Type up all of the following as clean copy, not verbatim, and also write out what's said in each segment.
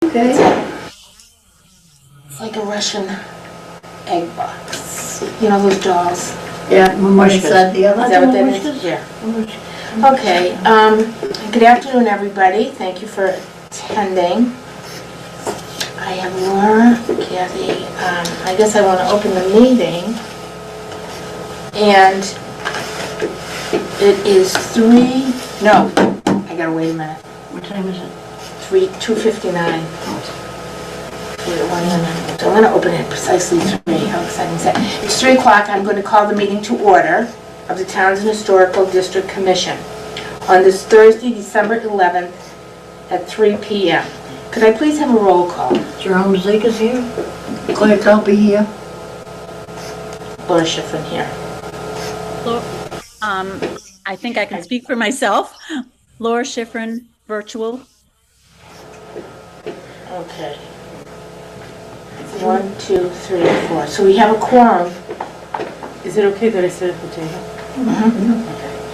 Okay. It's like a Russian egg box. You know those dolls? Yeah, Mamushkas. The other Is that what that is? Yeah. Okay. Good afternoon, everybody. Thank you for attending. I have Laura, Kathy. I guess I want to open the meeting. And it is 3. No, I gotta wait a minute. What time is it? 2:59. Wait 1 minute. So I'm going to open it precisely 3. How exciting is that? It's 3 o'clock. I'm going to call the meeting to order of the Townsend Historical District Commission on this Thursday, December 11th at 3 p.m. Could I please have a roll call? Jerome Zekas here. Claire Calpe here. Laura Schifrin here. I think I can speak for myself. Laura Schifrin, virtual. Okay. 1, 2, 3, 4. So we have a quorum. Is it okay that I sit at the table? Mm-hmm.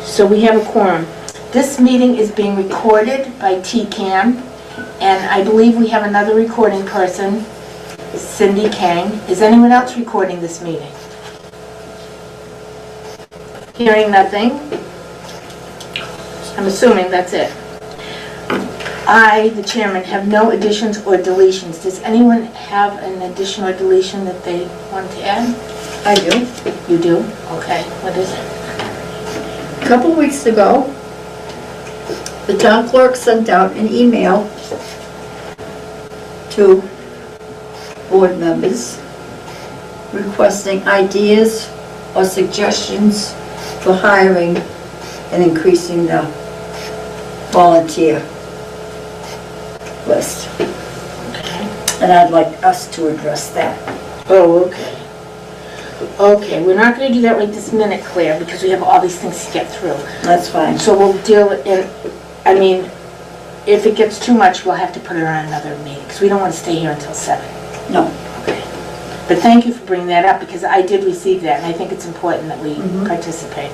So we have a quorum. This meeting is being recorded by TCAM, and I believe we have another recording person, Cindy Kang. Is anyone else recording this meeting? Hearing nothing. I'm assuming that's it. I, the chairman, have no additions or deletions. Does anyone have an addition or deletion that they want to add? I do. You do? Okay. What is it? A couple weeks ago, the town clerk sent out an email to board members requesting ideas or suggestions for hiring and increasing the volunteer list. Okay. And I'd like us to address that. Oh, okay. Okay, we're not going to do that right this minute, Claire, because we have all these things to get through. That's fine. So we'll deal in, I mean, if it gets too much, we'll have to put it on another meeting, because we don't want to stay here until 7. No. Okay. But thank you for bringing that up, because I did receive that, and I think it's important that we participate.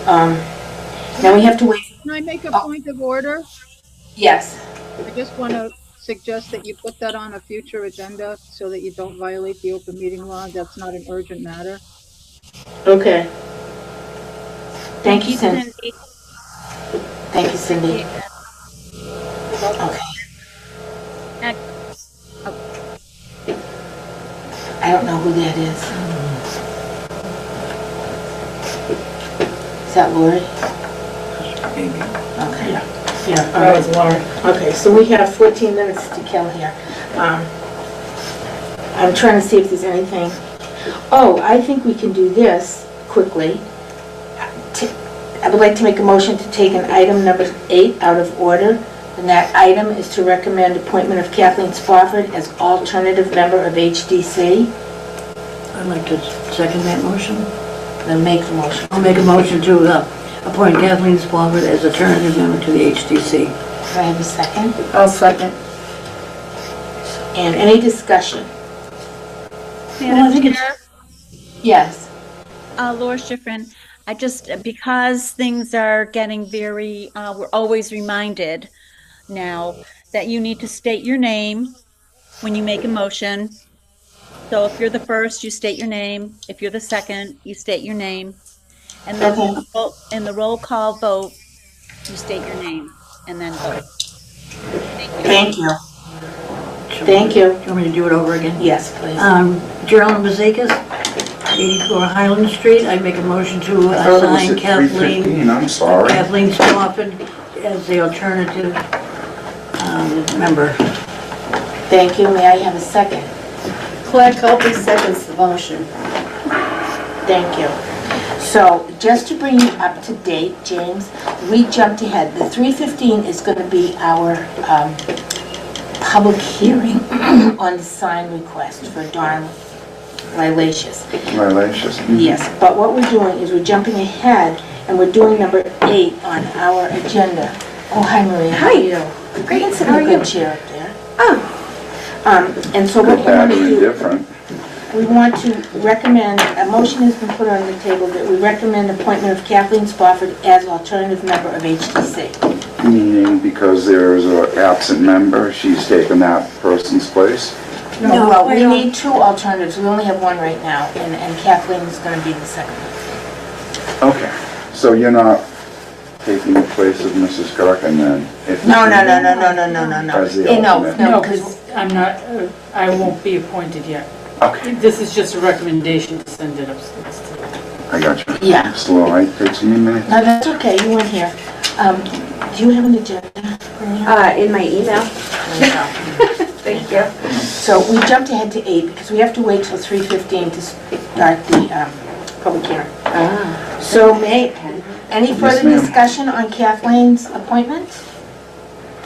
Now we have to wait. Can I make a point of order? Yes. I just want to suggest that you put that on a future agenda so that you don't violate the open meeting law. That's not an urgent matter. Okay. Thank you, Cindy. Cindy. Thank you, Cindy. Okay. I don't know who that is. Is that Lori? Maybe. Okay. Yeah, all right. Laura. Okay, so we have 14 minutes to kill here. I'm trying to see if there's anything. Oh, I think we can do this quickly. I would like to make a motion to take an item number 8 out of order. And that item is to recommend appointment of Kathleen Spofford as alternative member of HDC. I'd like to second that motion. Then make the motion. I'll make a motion to appoint Kathleen Spofford as alternative member to the HDC. Do I have a second? I'll second. And any discussion? Madam Chair, Yes. Laura Schifrin, because things are getting very, we're always reminded now that you need to state your name when you make a motion. So if you're the first, you state your name. If you're the second, you state your name. And then in the roll call vote, you state your name and then vote. Thank you. Thank you. Do you want me to do it over again? Yes, please. Gerald Mazekas, 84 Highland Street. I make a motion to assign Kathleen. I'm sorry. Kathleen Spofford as the alternative member. Thank you. May I have a second? Claire Calpe seconds the motion. Thank you. So, just to bring you up to date, James, we jumped ahead. The 3:15 is going to be our public hearing on the sign request for Dawn Lilacious. Lilacious. Yes, but what we're doing is we're jumping ahead and we're doing number 8 on our agenda. Oh, hi, Maria. How are you? Great. You can sit in a good chair up there. Oh. And so what we want to do, Different. we want to recommend, a motion has been put on the table that we recommend appointment of Kathleen Spofford as alternative member of HDC. Meaning because there's an absent member, she's taken that person's place? No, well, I we don't- need two alternatives. We only have one right now, and Kathleen is going to be the second. Okay, so you're not taking the place of Mrs. Cook and then if... No. As the No, alternate. no, No, because, because I'm not, I won't be appointed yet. Okay, This is just a recommendation to send it upstairs to. I got you. Yeah. Slow, right? Takes me a minute. no, that's okay, you weren't here. Do you have an agenda? In my email. Thank you. So we jumped ahead to 8 because we have to wait till 3:15 to start the public hearing. So any further ma'am. discussion on Kathleen's appointment?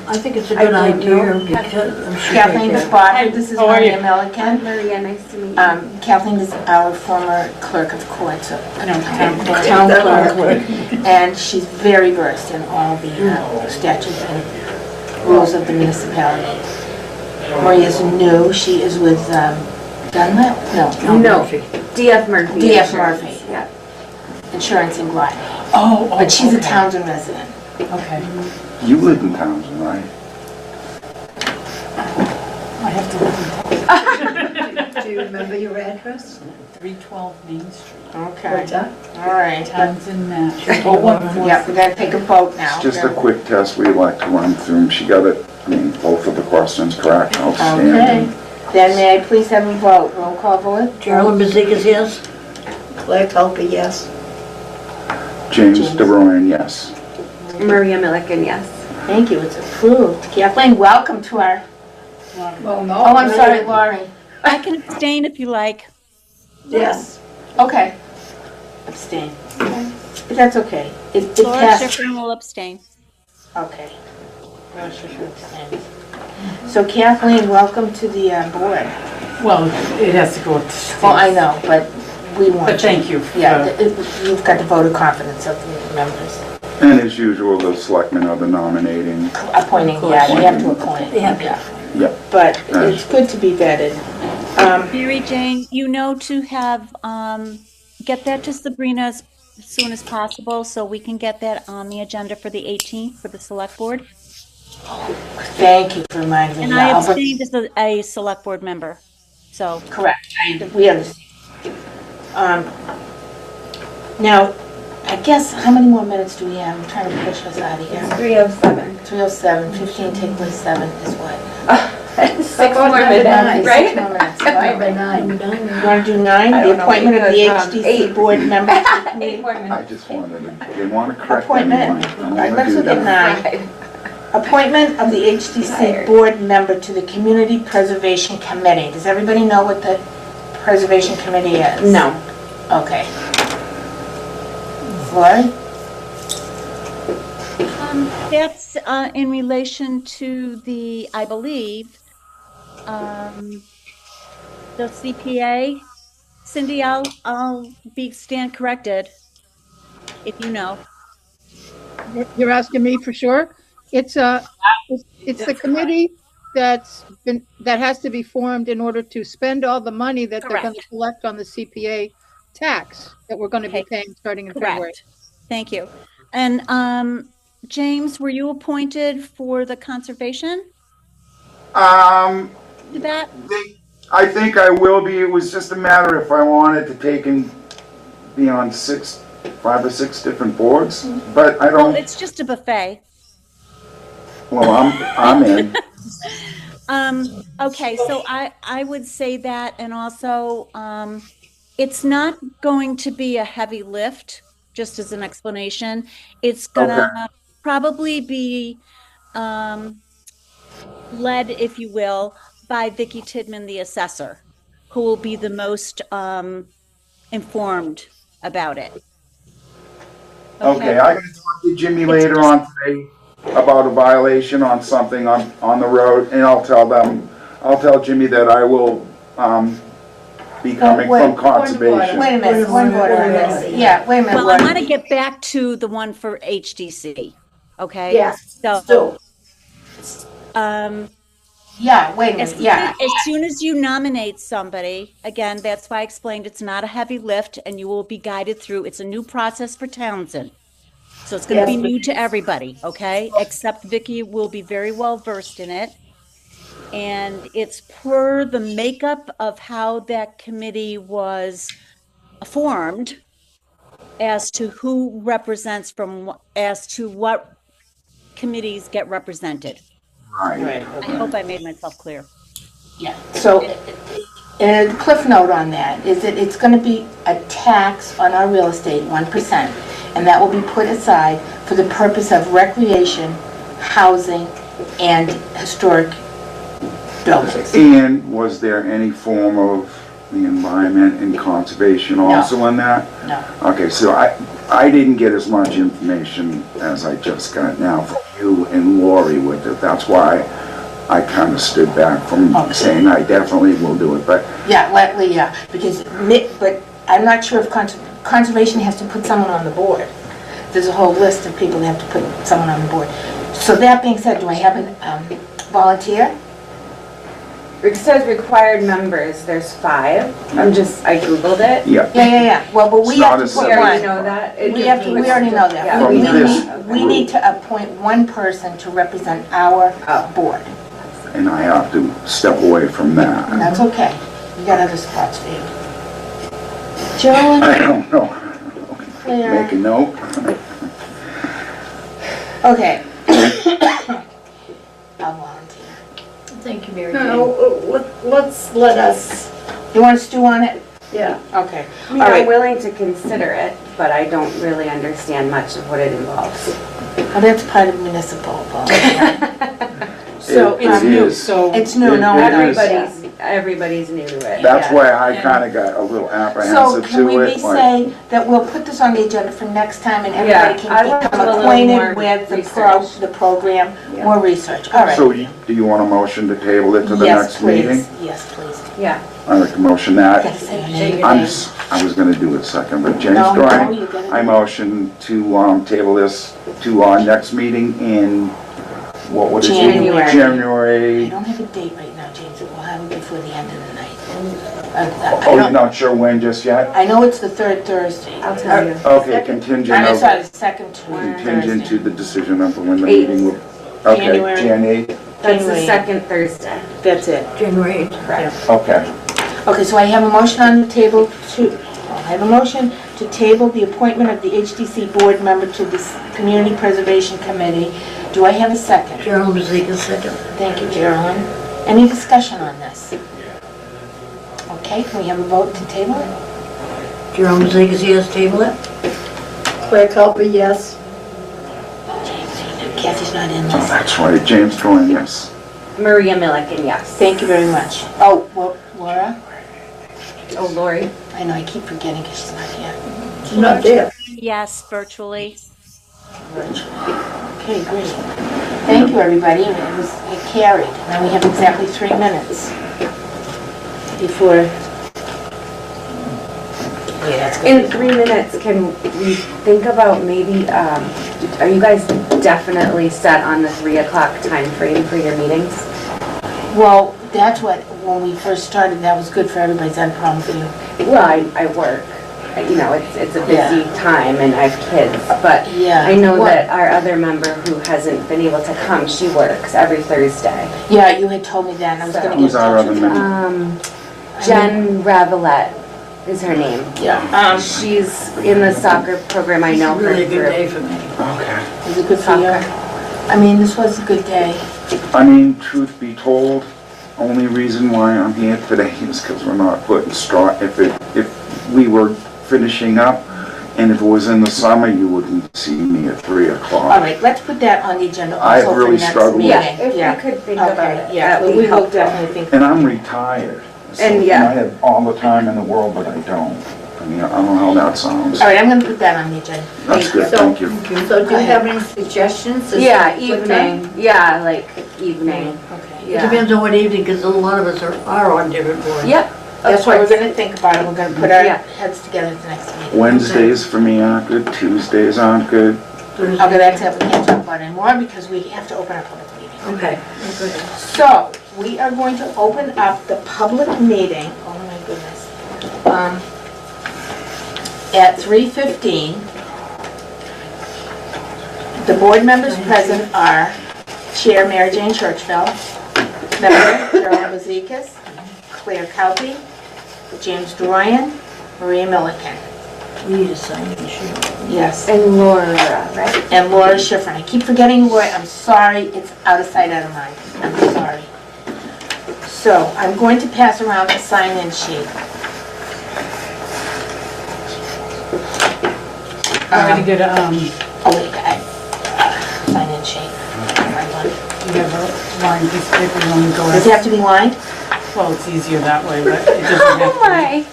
I think it's a good I don't idea know. because I'm sure. Kathleen Spot, this is How are you? Maria Milliken. Maria, nice to meet you. Kathleen is our former clerk of court, so No, town clerk, and she's very versed in all the statutes and rules of the municipality. Maria's new, she is with Dunlap? No, No, DF Murphy. DF Murphy. Yeah. Insurance in Gloucester. Oh, But she's a okay. Townsend resident. Okay. You live in Townsend, right? I have to live Do you remember your address? in 312 Main Street. Okay. All right. Townsend, Mass. Yeah, we gotta take a vote now. It's just a quick test we'd like to run through. She got it, I mean, both of the questions correct, Okay. outstanding. Then may I please have a vote? Roll call vote? Carolyn Bezikas, yes? Claire Culper, yes. James James. DeBruin, yes. Maria Milliken, yes. Thank you, it's approved. Kathleen, welcome to our, Well, no. oh, I'm sorry, Laurie. I can abstain if you like. Yes. Okay. Abstain. But that's okay. It Laura passed. Schifrin will abstain. Okay. Laura Schifrin abstains. So Kathleen, welcome to the board. Well, it has to go to. Well, I know, but we want But thank you. for- Yeah, you've got the vote of confidence of the members. And as usual, the selectmen are the nominating. Appointing, yeah, you have to appoint. Yeah. Yep. But it's good to be vetted. Mary Jane, you know to have, get that to Sabrina as soon as possible so we can get that on the agenda for the 18th for the select board. Thank you for reminding me. And Yeah, I I'll put- abstained as a select board member, so. Correct, we understand. Now, I guess, how many more minutes do we have? I'm trying to push us out of here. 307. 3:07, 15 take place 7 is what? 6 more minutes, right? 6 more minutes. By 9. You want to do 9? I The don't know, appointment of the because, HDC 8. board member to the 8 committee. more I minutes. just wanted to, didn't want to correct Appointment. anyone. I All don't right, want let's to do look at that. 9. Appointment of the HDC board member to the Community Preservation Committee. Does everybody know what the Preservation Committee is? No. Okay. Lori? That's in relation to the, I believe, the CPA. Cindy, I'll stand corrected, if you know. You're asking me for sure? It's the committee that has to be formed in order to spend all the money that they're going to Correct. collect on the CPA tax that we're going to be Okay. paying starting in February. Correct. Thank you. And James, were you appointed for the conservation? To that? I think I will be. It was just a matter if I wanted to take and be on 5 or 6 different boards, but I Well, don't, it's just a buffet. well, I'm in. Okay, so I would say that, and also, it's not going to be a heavy lift, just as an explanation. It's gonna probably be, led, if you will, by Vicki Tidman, the assessor, who will be the most, informed about it. Okay, I'm gonna talk to Jimmy later on today about a violation on something on the road, and I'll tell Jimmy that I will, be coming from conservation. Wait a minute, one vote on this. Yeah, wait a minute. Well, I Lori. want to get back to the one for HDC, okay? Yes, So, Yeah, wait a as minute, yeah. soon as you nominate somebody, again, that's why I explained it's not a heavy lift and you will be guided through. It's a new process for Townsend. So it's going to be Yes, new to everybody, okay? Except Vicky will be very well versed in it. And it's per the makeup of how that committee was formed as to who represents as to what committees get represented. Right. I hope I made myself clear. Yeah, so, and a cliff note on that is that it's gonna be a tax on our real estate, 1%, and that will be put aside for the purpose of recreation, housing, and historic buildings. And was there any form of the environment and conservation also in that? No. Okay, so I didn't get as much information as I just got now from you and Lori with it. That's why I kind of stood back from saying I definitely will do it, but Yeah, yeah, because, but I'm not sure if conservation has to put someone on the board. There's a whole list of people that have to put someone on the board. So that being said, do I have a volunteer? It says required members, there's 5. I Googled it. yeah. Yeah. Well, but we It's have not to a put We simple- already one. know that. We already know that. Yeah. But From this we need to appoint one person to represent our board. And I have to step away from that. That's okay. You got other spots for you. Joan, I don't know. Claire. Make a note. Okay. I'll volunteer. Thank you, Mary Jane. No, let's let us, You want to stew on it? yeah. Okay. I mean, All I'm right. willing to consider it, but I don't really understand much of what it involves. Well, that's part of municipal volunteer. So It it's new, is. so. It's new, no, It I is. know. Everybody's new to it. That's yeah. why I kind of got a little So apprehensive can we to be it. like- say that we'll put this on the agenda for next time and Yeah, everybody I can want to become do a little acquainted more with research. the program, more research. All right. So do you want a motion to table it to the Yes, next meeting? please. Yes, please. Yeah. I make a motion that. Gotta say your name. I was gonna do it second, but James No, Dry, you gotta I do it. motion to table this to our next meeting in, what would it be? January. I January. don't have a date right now, James, but we'll have it before the end of the night. Oh, you're not sure when just yet? I know it's the third Thursday. I'll tell you. Okay, contingent I'm of, sorry, the second contingent to Thursday. the decision of when the Eighth. meeting will. Okay, January. Jan 8, That's the January. second Thursday. That's it. January 8th. Correct. okay. Okay, so I have a motion on the table I have a motion to table the appointment of the HDC board member to this Community Preservation Committee. Do I have a second? Gerald Mazeika, second. Thank you, Geraldine. Any discussion on this? Okay, can we have a vote to table it? Gerald Mazeika, yes, table it. Claire Culper, yes. Kathy's not in Oh, this. that's right, James Dry, yes. Maria Milliken, yes. Thank you very much. Oh, well, Laura? Oh, Lori. I know, I keep forgetting because she's not here. She's not there. Yes, virtually. Okay, great. Thank you, everybody. It carried. Now we have exactly 3 minutes before. Wait, that's good. In 3 minutes, can we think about maybe, are you guys definitely set on the 3 o'clock time frame for your meetings? Well, that's what, when we first started, that was good for everybody. Is that a problem for you? Well, I work, you know, it's a busy time and I have kids, but Yeah. I know Well- that our other member who hasn't been able to come, she works every Thursday. Yeah, you had told me that, and I was gonna get in Who's our touch other with you. member? Jen Ravelette is her name. Yeah. She's in the soccer program, I know her Really a good day through. for me. Okay. Was it good for you? I mean, this was a good day. I mean, truth be told, only reason why I'm here today is because we're not putting straw, if we were finishing up, and if it was in the summer, you wouldn't see me at 3 All o'clock. right, let's put that on the agenda I've also for really next struggled with- meeting. Yeah, if we could think about Okay, it, yeah, that would we be will helpful. definitely think. And I'm retired. so And yeah. I have all the time in the world, but I don't. I mean, I don't know how that sounds. All right, I'm gonna put that on the agenda. That's good, So- thank you. So do you have any suggestions? as Yeah, to what time? evening, yeah, like evening, Okay. It yeah. depends on what evening, because a lot of us are on different boards. Yep. That's what we're gonna think about it. We're gonna put our Yeah. heads together at the next meeting. Wednesdays for me aren't good, Tuesdays aren't good. Okay, that's it. We can't talk about it anymore because we have to open our public meeting. Okay. So, we are going to open up the public meeting, oh my goodness, at 3:15. The board members present are Chair Mary Jane Churchville, Member Carolyn Bezekas, Claire Calpe, James Dorian, Maria Milliken. We need a sign-in sheet. Yes. And Laura, right? And Laura Schifrin. I keep forgetting Laura. I'm sorry. It's out of sight, out of mind. I'm sorry. So I'm going to pass around the sign-in sheet. I'm gonna get a, Oh, wait, sign-in sheet. Find one. you have a line piece of paper, you want me to go Does it out? have to be lined? Well, it's easier that way, but it doesn't have Oh to. my!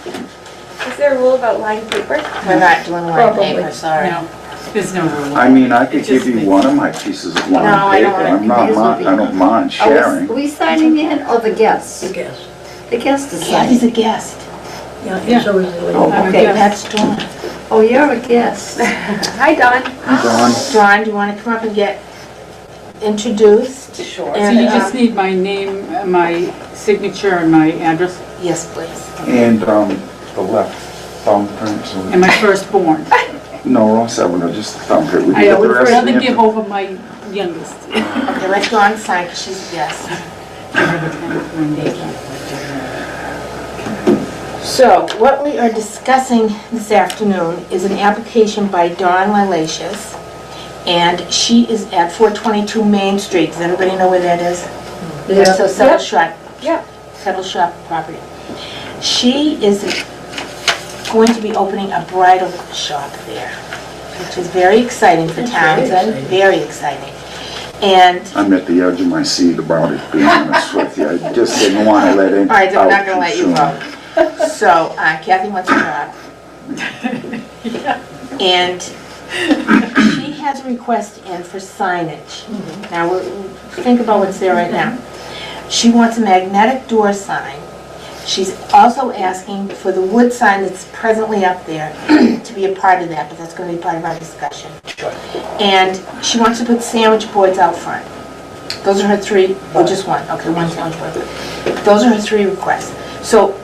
Is there a rule about lined paper? We're not doing lined paper, sorry. No, there's no rule. I mean, I could It just give you makes- one of my pieces of No, lined I don't paper. want I'm not, it. I don't mind sharing. Are we signing in or the guests? I guess. The guest is Kathy's signing. a guest. Yeah, Yeah. and so is the lady. Oh, I'm a Okay, guest. That's Dawn. Oh, you're a guest. Hi, Dawn. Dawn, Dawn, do you want to come up and get introduced? Sure. So And, you just need my name, my signature, and my address, Yes, please. and, the left thumbprint, so, and my firstborn. no, we're all set with it, just the thumbprint. We I can get the would rest of rather the give info. over my youngest. Okay, let Dawn sign because she's a guest. Give her the pen, Wendy. So, what we are discussing this afternoon is an application by Dawn Lilasius, and she is at 422 Main Street. Does everybody know where that is? Yeah. So Settle Shop. Yep. Settle Shop property. She is going to be opening a bridal shop there, which is very exciting for Townsend, very exciting. And, I'm at the edge of my seat about it, being honest with you. I just didn't want to let it all right, I'm not out gonna let too you soon. vote. So, Kathy wants a job. And she has a request in for signage. Now, think about what's there right now. She wants a magnetic door sign. She's also asking for the wood sign that's presently up there to be a part of that, but that's going to be part of our discussion. And she wants to put sandwich boards out front. Those are her three, or just one? Okay, one sandwich board. Those are her three requests. So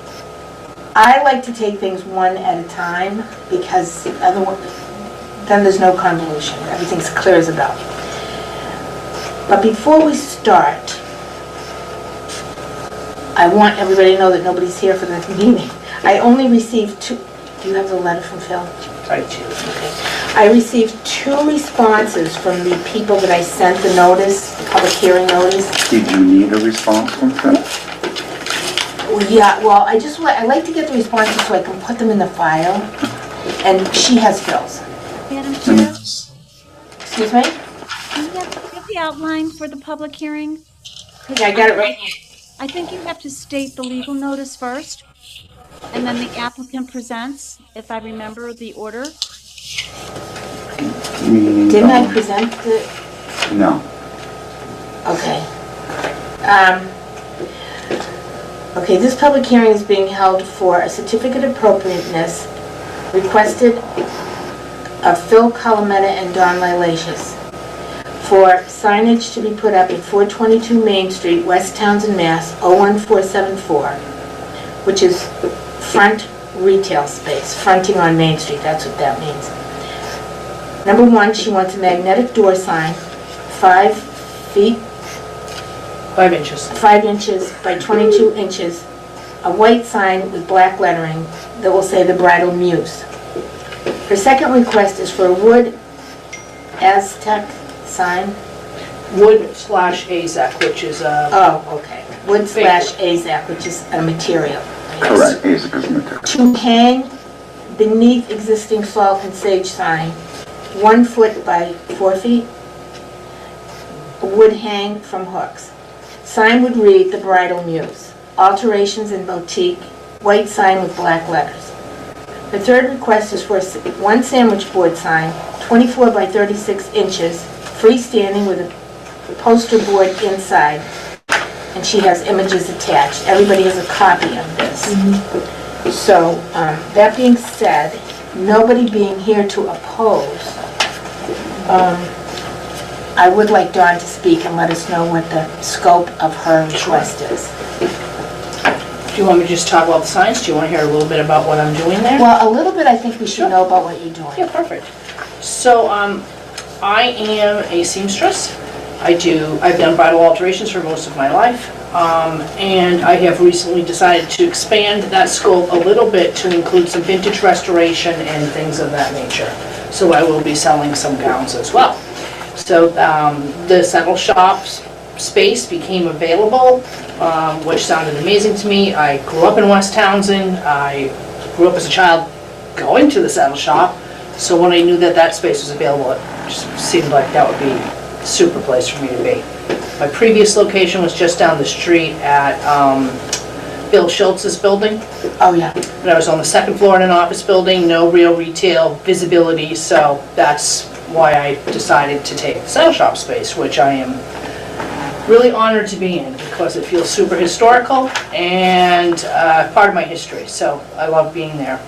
I like to take things one at a time because then there's no convolution. Everything's clear as a bell. But before we start, I want everybody to know that nobody's here for the meeting. I only received two. Do you have the letter from Phil? I do. Okay. I received 2 responses from the people that I sent the notice, the public hearing notice. Did you need a response from Phil? Well, yeah, well, I like to get the responses so I can put them in the file, and she has Phil's. Madam Chair, Excuse me? do you have the outline for the public hearing? Yeah, I got it right here. I think you have to state the legal notice first, and then the applicant presents, if I remember the order. Meaning, Didn't I present the, No. okay. Okay, this public hearing is being held for a certificate of appropriateness requested of Phil Colometta and Dawn Lilasius for signage to be put up at 422 Main Street, West Townsend, Mass. 01474, which is front retail space, fronting on Main Street, that's what that means. Number 1, she wants a magnetic door sign, 5 feet 5 inches. 5 inches by 22 inches, a white sign with black lettering that will say the Bridal Muse. Her second request is for a wood Aztec sign. Wood/AZEC, which is a... Oh, okay. Wood / AZEC, which is a material. Correct, Aza's material. To hang beneath existing salt and sage sign, 1 foot by 4 feet. Would hang from hooks. Sign would read The Bridal Muse. Alterations in boutique, white sign with black letters. The third request is for 1 sandwich board sign, 24 by 36 inches, freestanding with a poster board inside, and she has images attached. Everybody has a copy of this. So, that being said, nobody being here to oppose, I would like Dawn to speak and let us know what the scope of her request is. Do you want me to just talk about the signs? Do you want to hear a little bit about what I'm doing there? Well, a little bit I think we should know about what you're doing. Yeah, perfect. So, I am a seamstress. I've done bridal alterations for most of my life. And I have recently decided to expand that scope a little bit to include some vintage restoration and things of that nature. So I will be selling some gowns as well. So the Settle Shop space became available, which sounded amazing to me. I grew up in West Townsend. I grew up as a child going to the Settle Shop. So when I knew that that space was available, it just seemed like that would be a super place for me to be. My previous location was just down the street at Bill Schultz's building. Oh, yeah. And I was on the second floor in an office building, no real retail visibility, so that's why I decided to take the Settle Shop space, which I am really honored to be in because it feels super historical and part of my history, so I love being there.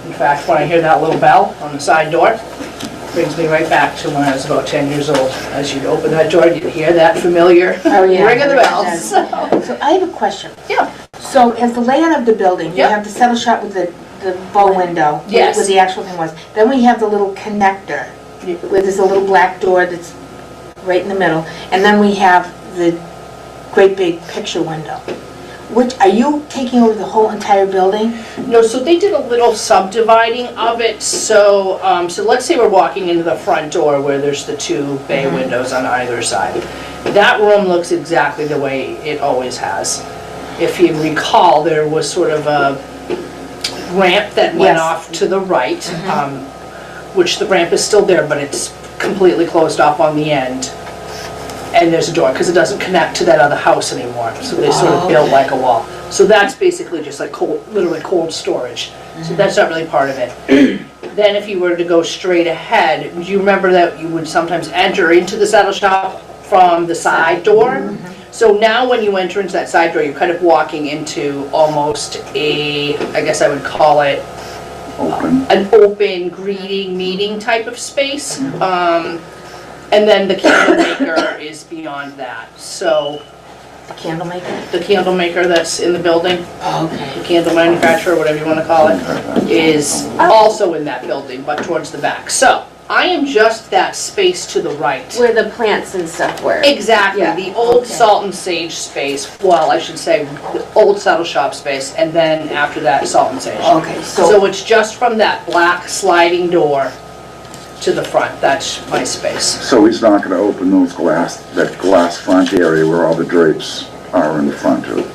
In fact, when I hear that little bell on the side door, brings me right back to when I was about 10 years old. As you'd open that door, you'd hear that familiar ring of the bells. So I have a question. Yeah. So as the layout of the building, you Yep. have the Settle Shop with the bow window. Yes. Where the actual thing was. Then we have the little connector, where there's a little black door that's right in the middle. And then we have the great big picture window. Which, are you taking over the whole entire building? No, so they did a little subdividing of it. So, so let's say we're walking into the front door where there's the two bay windows on either side. That room looks exactly the way it always has. If you recall, there was sort of a ramp that went Yes. off to the right, which the ramp is still there, but it's completely closed off on the end. And there's a door, because it doesn't connect to that other house anymore, so they sort of built like a wall. So that's basically just like cold, literally cold storage. So that's not really part of it. Then if you were to go straight ahead, do you remember that you would sometimes enter into the Settle Shop from the side door? So now when you enter into that side door, you're kind of walking into almost a, I guess I would call it, an open greeting meeting type of space. And then the candle maker is beyond that. So The candle maker? the candle maker that's in the building, Oh, okay. the candle manufacturer, whatever you want to call it, is also in that building, but towards the back. So I am just that space to the right. Where the plants and stuff were. Exactly, Yeah, the old okay. Salt and Sage space, well, I should say, the old Settle Shop space, and then after that, Salt and Sage. Okay, So it's just from that black sliding door to the front, that's my space. So he's not gonna open that glass front area where all the drapes are in the front of it.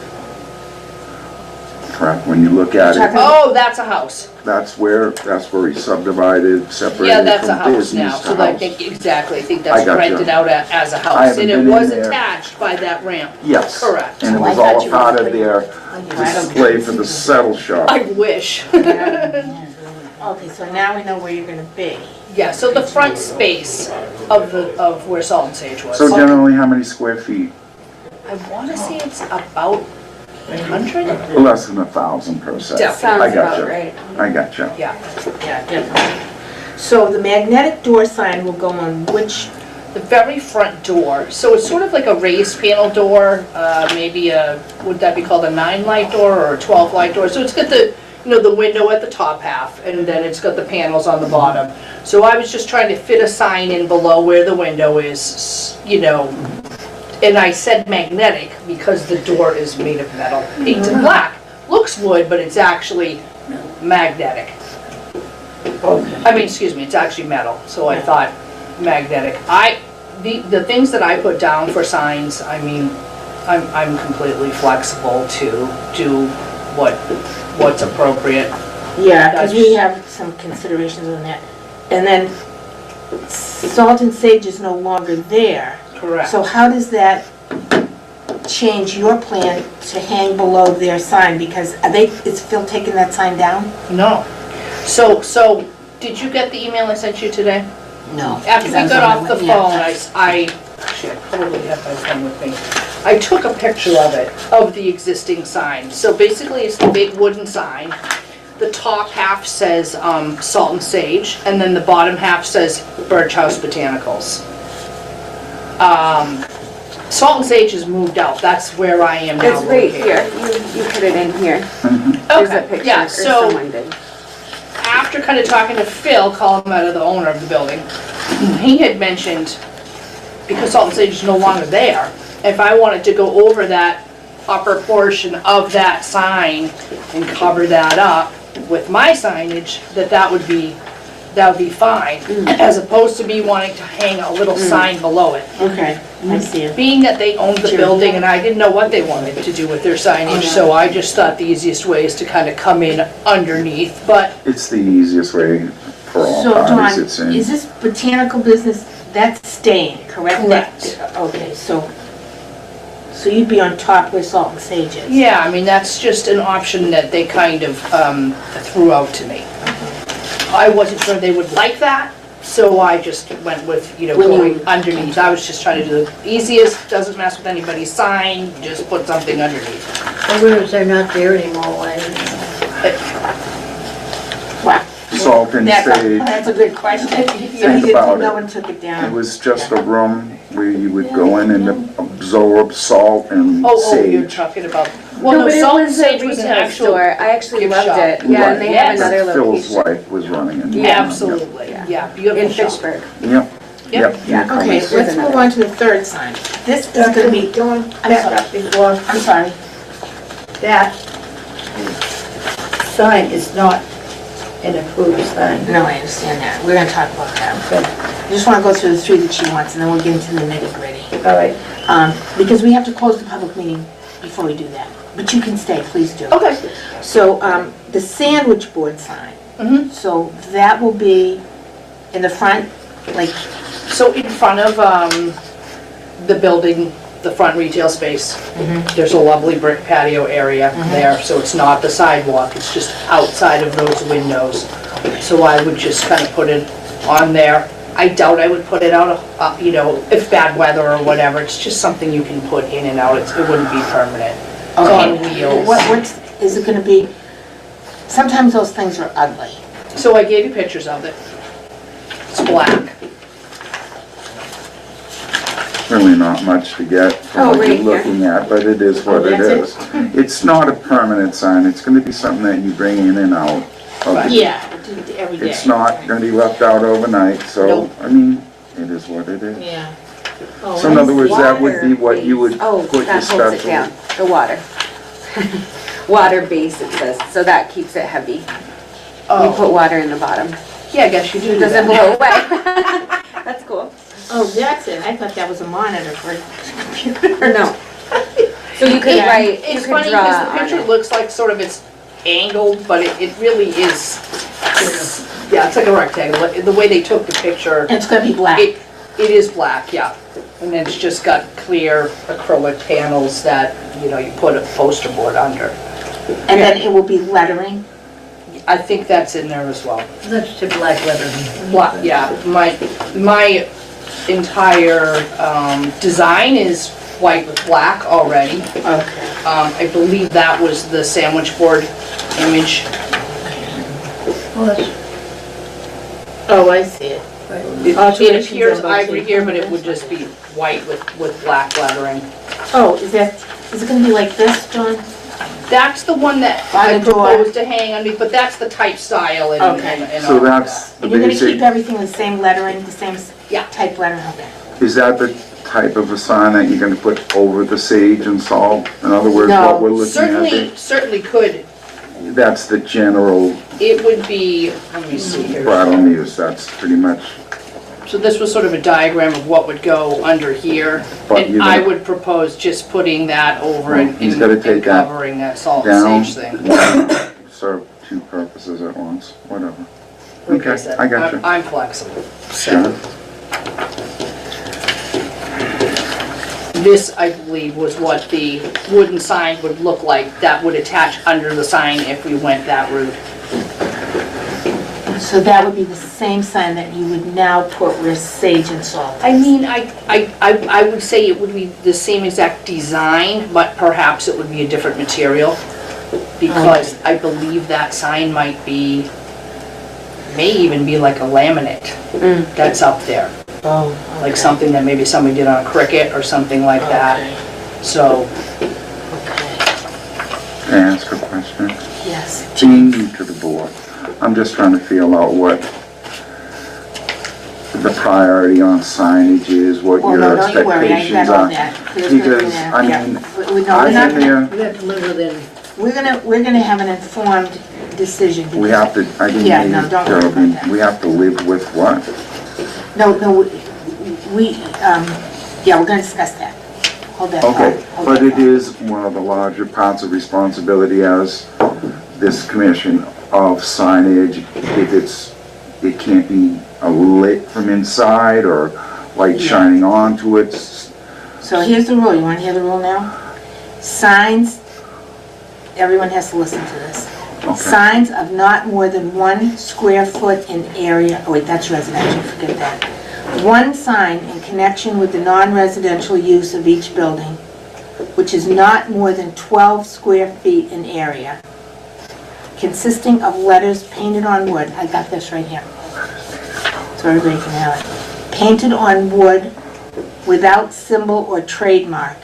Correct, when you look at it, Oh, that's a house. that's where he subdivided, Yeah, separated that's a from house Disney's now, to so I house. think, exactly, I think I that's gotcha. rented out as a I house. haven't And it been in was there. attached by that ramp. Yes. Correct. And it So I was thought all you were part of putting- their display for the Settle Shop. I wish. Okay, so now we know where you're gonna be. Yeah, so the front space of where Salt and Sage was. So generally, how many square feet? I want to say it's about 100? Less than 1,000 per se. Definitely. Sounds I gotcha. about right. I gotcha. Yeah. Yeah, definitely. So the magnetic door sign will go on which, The very front door, so it's sort of like a raised panel door, maybe would that be called a 9-light door or a 12-light door? So it's got the, the window at the top half, and then it's got the panels on the bottom. So I was just trying to fit a sign in below where the window is, and I said magnetic because the door is made of metal, painted black. Looks wood, but it's actually magnetic. I mean, excuse me, it's actually metal, so I thought magnetic. The things that I put down for signs, I mean, I'm completely flexible to do what's appropriate. yeah, because we have some considerations on that. And then Salt and Sage is no longer there. Correct. So how does that change your plan to hang below their sign? Because is Phil taking that sign down? No. So did you get the email I sent you today? No. After we got off the phone, actually, I probably have my phone with me. I took a picture of it, of the existing sign. So basically, it's the big wooden sign. The top half says Salt and Sage, and then the bottom half says Birch House Botanicals. Salt and Sage has moved out. That's where I am now It's right located. here. You put it in here. There's a Okay, picture, yeah, or so someone did. after kind of talking to Phil, call him out of the owner of the building, he had mentioned, because Salt and Sage is no longer there, if I wanted to go over that upper portion of that sign and cover that up with my signage, that would be fine, as opposed to me wanting to hang a little sign below it. Okay, I see it. Being that they owned the building and I didn't know what they wanted to do with their signage, so I just thought the easiest way is to kind of come in underneath, but It's the easiest way for all So parties, it Dawn, seems. is this botanical business, that's staying, correct? Correct. Okay, so you'd be on top where Salt and Sage is? yeah, I mean, that's just an option that they kind of threw out to me. I wasn't sure they would like that, so I just went with, going underneath. I was just trying to do the easiest, doesn't mess with anybody's sign, just put something underneath. So where is they're not there anymore, why? Wow. Salt and Sage, That's a good question. Think about No it. one took it It down. was just a room where you would go in and absorb salt and Oh, you're sage. talking about, No, well, no, but it Salt and was a Sage was an retail actual. store. I actually gift loved shop. it. Yeah, and they have Yes. another Phil's location wife was running it. Yeah. Absolutely, Yeah. yeah, beautiful in shop. Fitchburg. Yep, yep. Yeah. Okay, There's let's move another. on to the third sign. This is Dr. gonna be, Dawn, I'm back sorry. up before, I'm sorry. that sign is not an approved sign. No, I understand that. We're gonna talk about that. I just wanna go through the three that she wants, and then we'll get into the nitty-gritty. All right. Because we have to close the public meeting before we do that. But you can stay, please do. Okay. So, the sandwich board sign. Mhm. So that will be in the front, like, So in front of the building, the front retail space, there's a lovely brick patio area there, so it's not the sidewalk, it's just outside of those windows. So I would just kind of put it on there. I doubt I would put it out, if bad weather or whatever, it's just something you can put in and out, it wouldn't be permanent. It's on wheels. what's, is it gonna be, sometimes those things are ugly. So I gave you pictures of it. It's black. Really not much to get Oh, from what right you're here. looking at, but it is what it that's is. It's not a permanent sign, it's gonna be something that you bring in and out. of the- Yeah, every day. It's not gonna be left out overnight, so, Nope. I mean, it is what it is. Yeah. So in other words, that would be what you would Oh, put your that holds it special. down, the water. Water base, it says, so that keeps it heavy. You Oh, put water in the bottom. yeah, I guess you do It doesn't that. blow away. That's cool. Oh, that's it. I thought that was a monitor for a computer. No. So you could write, you It's could funny draw because the on picture it. looks like sort of it's angled, but it really is, yeah, it's like a rectangle. The way they took the picture, And it's gonna be black. it is black, yeah. And then it's just got clear acrylic panels that, you put a poster board under. And then it will be lettering. I think that's in there as well. That's to black lettering. Black, yeah, my entire design is white with black already. Okay. I believe that was the sandwich board image. Oh, that's Oh, I see it. right. It Alterations appears on both ivory sides. here, but it would just be white with black lettering. Oh, is it gonna be like this, John? That's the one that By I the door. proposed to hang underneath, but that's the type style and Okay. and So all of that's that. the And you're gonna keep basic, everything the same lettering, the same Yeah. type lettering? Okay. is that the type of a sign that you're gonna put over the sage and salt? In other words, No, what we're looking at, Certainly could. that's the general It would be, let me see here. bridal muse, that's pretty much, So this was sort of a diagram of what would go under here. But And you're I gonna- would propose just putting that over and He's gotta and take that covering that salt down. and sage thing. Serve two purposes at once, whatever. Like Okay, said, I got you. I'm flexible. Sure. This, I believe, was what the wooden sign would look like. That would attach under the sign if we went that route. So that would be the same sign that you would now put where sage and salt is? I mean, I would say it would be the same exact design, but perhaps it would be a different material. Because I believe that sign may even be like a laminate that's up there. Oh, Like something that maybe somebody did on a Cricut or something like that. So, Can I ask a question? yes. Being new to the board, I'm just trying to feel out what the priority on signage is, what Well, your no, don't you worry, I expectations got all are. that. There's nothing Because, there. I Yeah. mean, No, I've we're not been gonna, there, We have to live within. we're gonna have an informed decision. we have to, I think, Yeah, no, don't worry about that. we have to live with what? No, we, yeah, we're gonna discuss that. Hold that thought. Okay, Hold but that it thought. is one of the larger parts of responsibility as this commission of signage, if it can't be lit from inside or light shining onto it. So here's the rule, you wanna hear the rule now? Signs, everyone has to listen to this. Okay. Signs of not more than 1 square foot in area, oh wait, that's residential, forget that. One sign in connection with the non-residential use of each building, which is not more than 12 square feet in area, consisting of letters painted on wood, I got this right here, so everybody can have it. Painted on wood without symbol or trademark,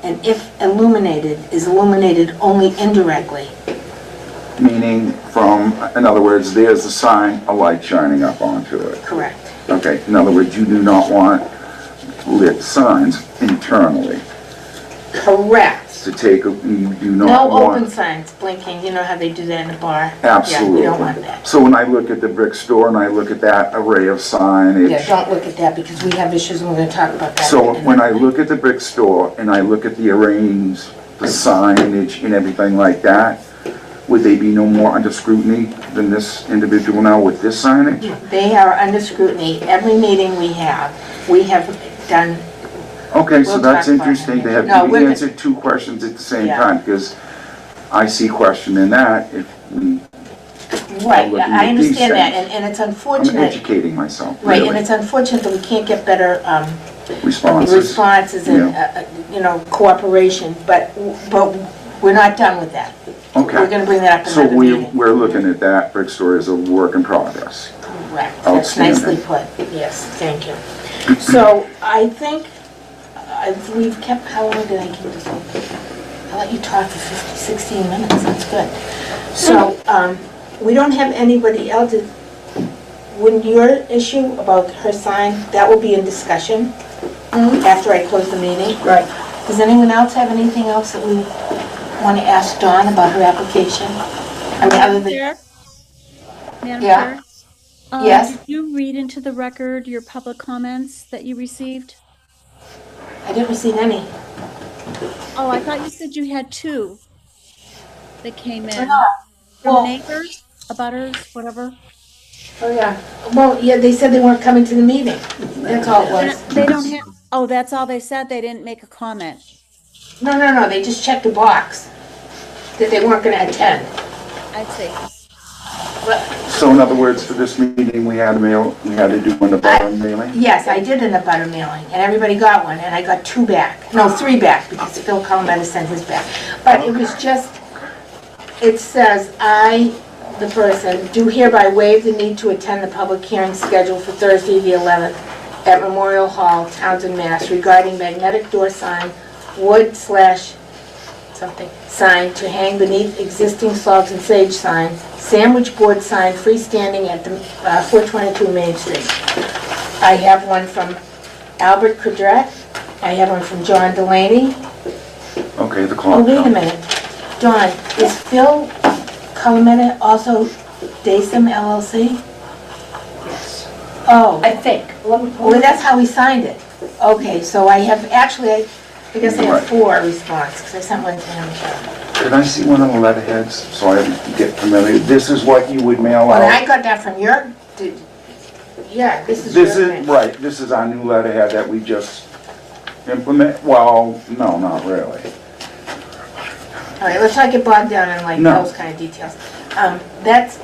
and if illuminated, is illuminated only indirectly. Meaning from, in other words, there's a sign, a light shining up onto it. Correct. Okay, in other words, you do not want lit signs internally Correct. to take, you do not No want. open signs blinking, you know how they do that in a bar? Absolutely. Yeah, we don't want that. So when I look at the brick store and I look at that array of signage. Yeah, don't look at that because we have issues and we're gonna talk about that. So when I look at the brick store and I look at the arrays, the signage and everything like that, would they be no more under scrutiny than this individual now with this signage? They are under scrutiny. Every meeting we have done, Okay, so We'll that's talk about interesting it. to have, No, you we're- answer two questions at the same Yeah. time, because I see question in that if we, right, looking I at these understand that, things. and it's I'm unfortunate. educating myself, Right, and really. it's unfortunate that we can't get better Responses. responses and, cooperation, but we're not done with that. We're Okay, gonna bring that up in so another meeting. we're looking at that brick store as a work in progress. Correct, that's nicely put, yes, thank you. So, I think, we've kept, how long did I keep this open? I let you talk for 16 minutes, that's good. So, we don't have anybody else, wouldn't your issue about her sign, that will be in discussion after I close the meeting? Right. Does anyone else have anything else that we want to ask Dawn about her application? I mean, other than, Chair? Madam Yeah. Chair? Yes? Did you read into the record your public comments that you received? I didn't receive any. Oh, I thought you said you had 2 that came in. Well- From neighbors, abutters, whatever. Oh, yeah. Well, yeah, they said they weren't coming to the meeting. That's all it was. They don't have, oh, that's all they said? They didn't make a comment? No, they just checked a box that they weren't gonna attend. I see. So in other words, for this meeting, we had to do one about mailing? Yes, I did in a butter mailing, and everybody got one, and I got 2 back. No, 3 back, because Phil Colometta sent his back. But it was just, it says, I, the person, do hereby waive the need to attend the public hearing scheduled for Thursday, the 11th, at Memorial Hall, Townsend, Mass, regarding magnetic door sign, wood / something, sign to hang beneath existing Salt and Sage sign, sandwich board sign freestanding at the 422 Main Street. I have one from Albert Cudret. I have one from John Delaney. Okay, the Oh, clock. wait a minute. John, is Phil Colometta also Daysum LLC? Yes. Oh, I think. Let me pull well, it. that's how we signed it. Okay, so I have, actually, I guess I have Right. 4 responses, because I sent one to him. Could I see one of the letterheads so I get familiar? This is what you would mail Well, out? I got that from your, yeah, this is This your is, thing. right, this is our new letterhead that we just implement, well, no, not really. All right, let's not get bogged down in like No. those kind of details. That's,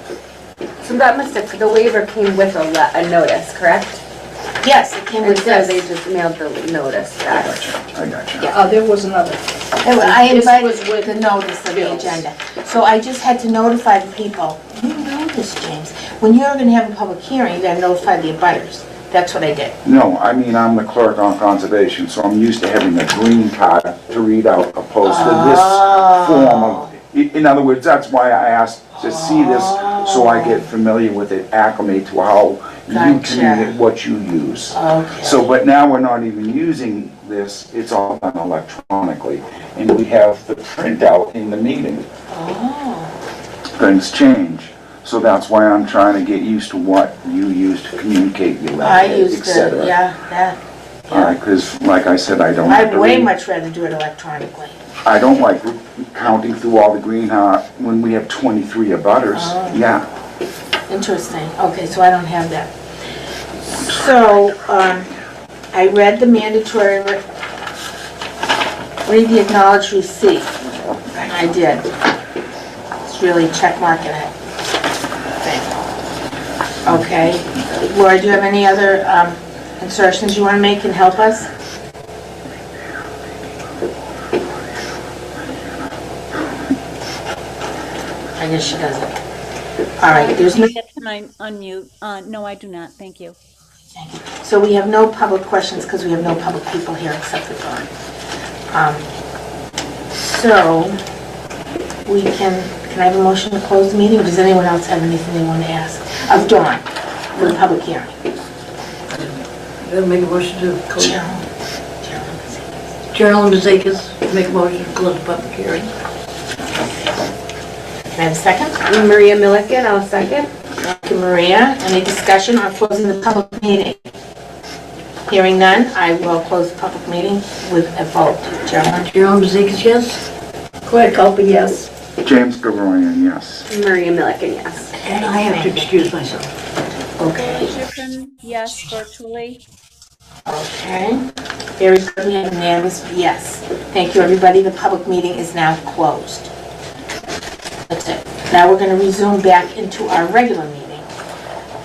So that must have, the waiver came with a notice, correct? yes, it came And with so they this. just mailed the notice I back. gotcha. There was another. I This invited was with the notice of the bills. agenda. So I just had to notify the people. You know this, James. When you're gonna have a public hearing, you gotta notify the abutters. That's what I did. No, I mean, I'm the clerk on conservation, so I'm used to having a green card to read out opposed to this form of, in other words, that's why I asked to see this, so I get familiar with it, acclimate to how You Gotcha. communicate what you use. Okay. So, but now we're not even using this, it's all done electronically. And we have the printout in the meeting. Oh, Things change. So that's why I'm trying to get used to what you use to communicate your I letterhead, used et to, cetera. yeah, that. All right, because like I said, I don't have I'd to way read. much rather do it electronically. I don't like counting through all the green, when we have 23 abutters. Oh. Yeah. Interesting. Okay, so I don't have that. So, I read the mandatory, read the acknowledged receipt. And I did. It's really check marking it. Okay. Laura, do you have any other insertions you want to make and help us? I guess she doesn't. All right, there's no... Let me get to my unmute. No, I do not. Thank you. So we have no public questions because we have no public people here except for Dawn. So we can I have a motion to close the meeting, or does anyone else have anything they want to ask of Dawn for the public hearing? I'll make a motion to close. Gerald. Gerald Mazekas, make a motion to close the public hearing. Can I have a second? Maria Milliken, I'll second. Thank you, Maria. Any discussion on closing the public meeting? Hearing none, I will close the public meeting with a vote. Gerald? Gerald Mazekas, yes. Quiet Culpa, yes. James Gavroyan, yes. Maria Milliken, yes. And I have to excuse myself. Okay. Griffin, yes, virtually. Okay. Very good. We have unanimous yes. Thank you, everybody. The public meeting is now closed. That's it. Now we're going to resume back into our regular meeting.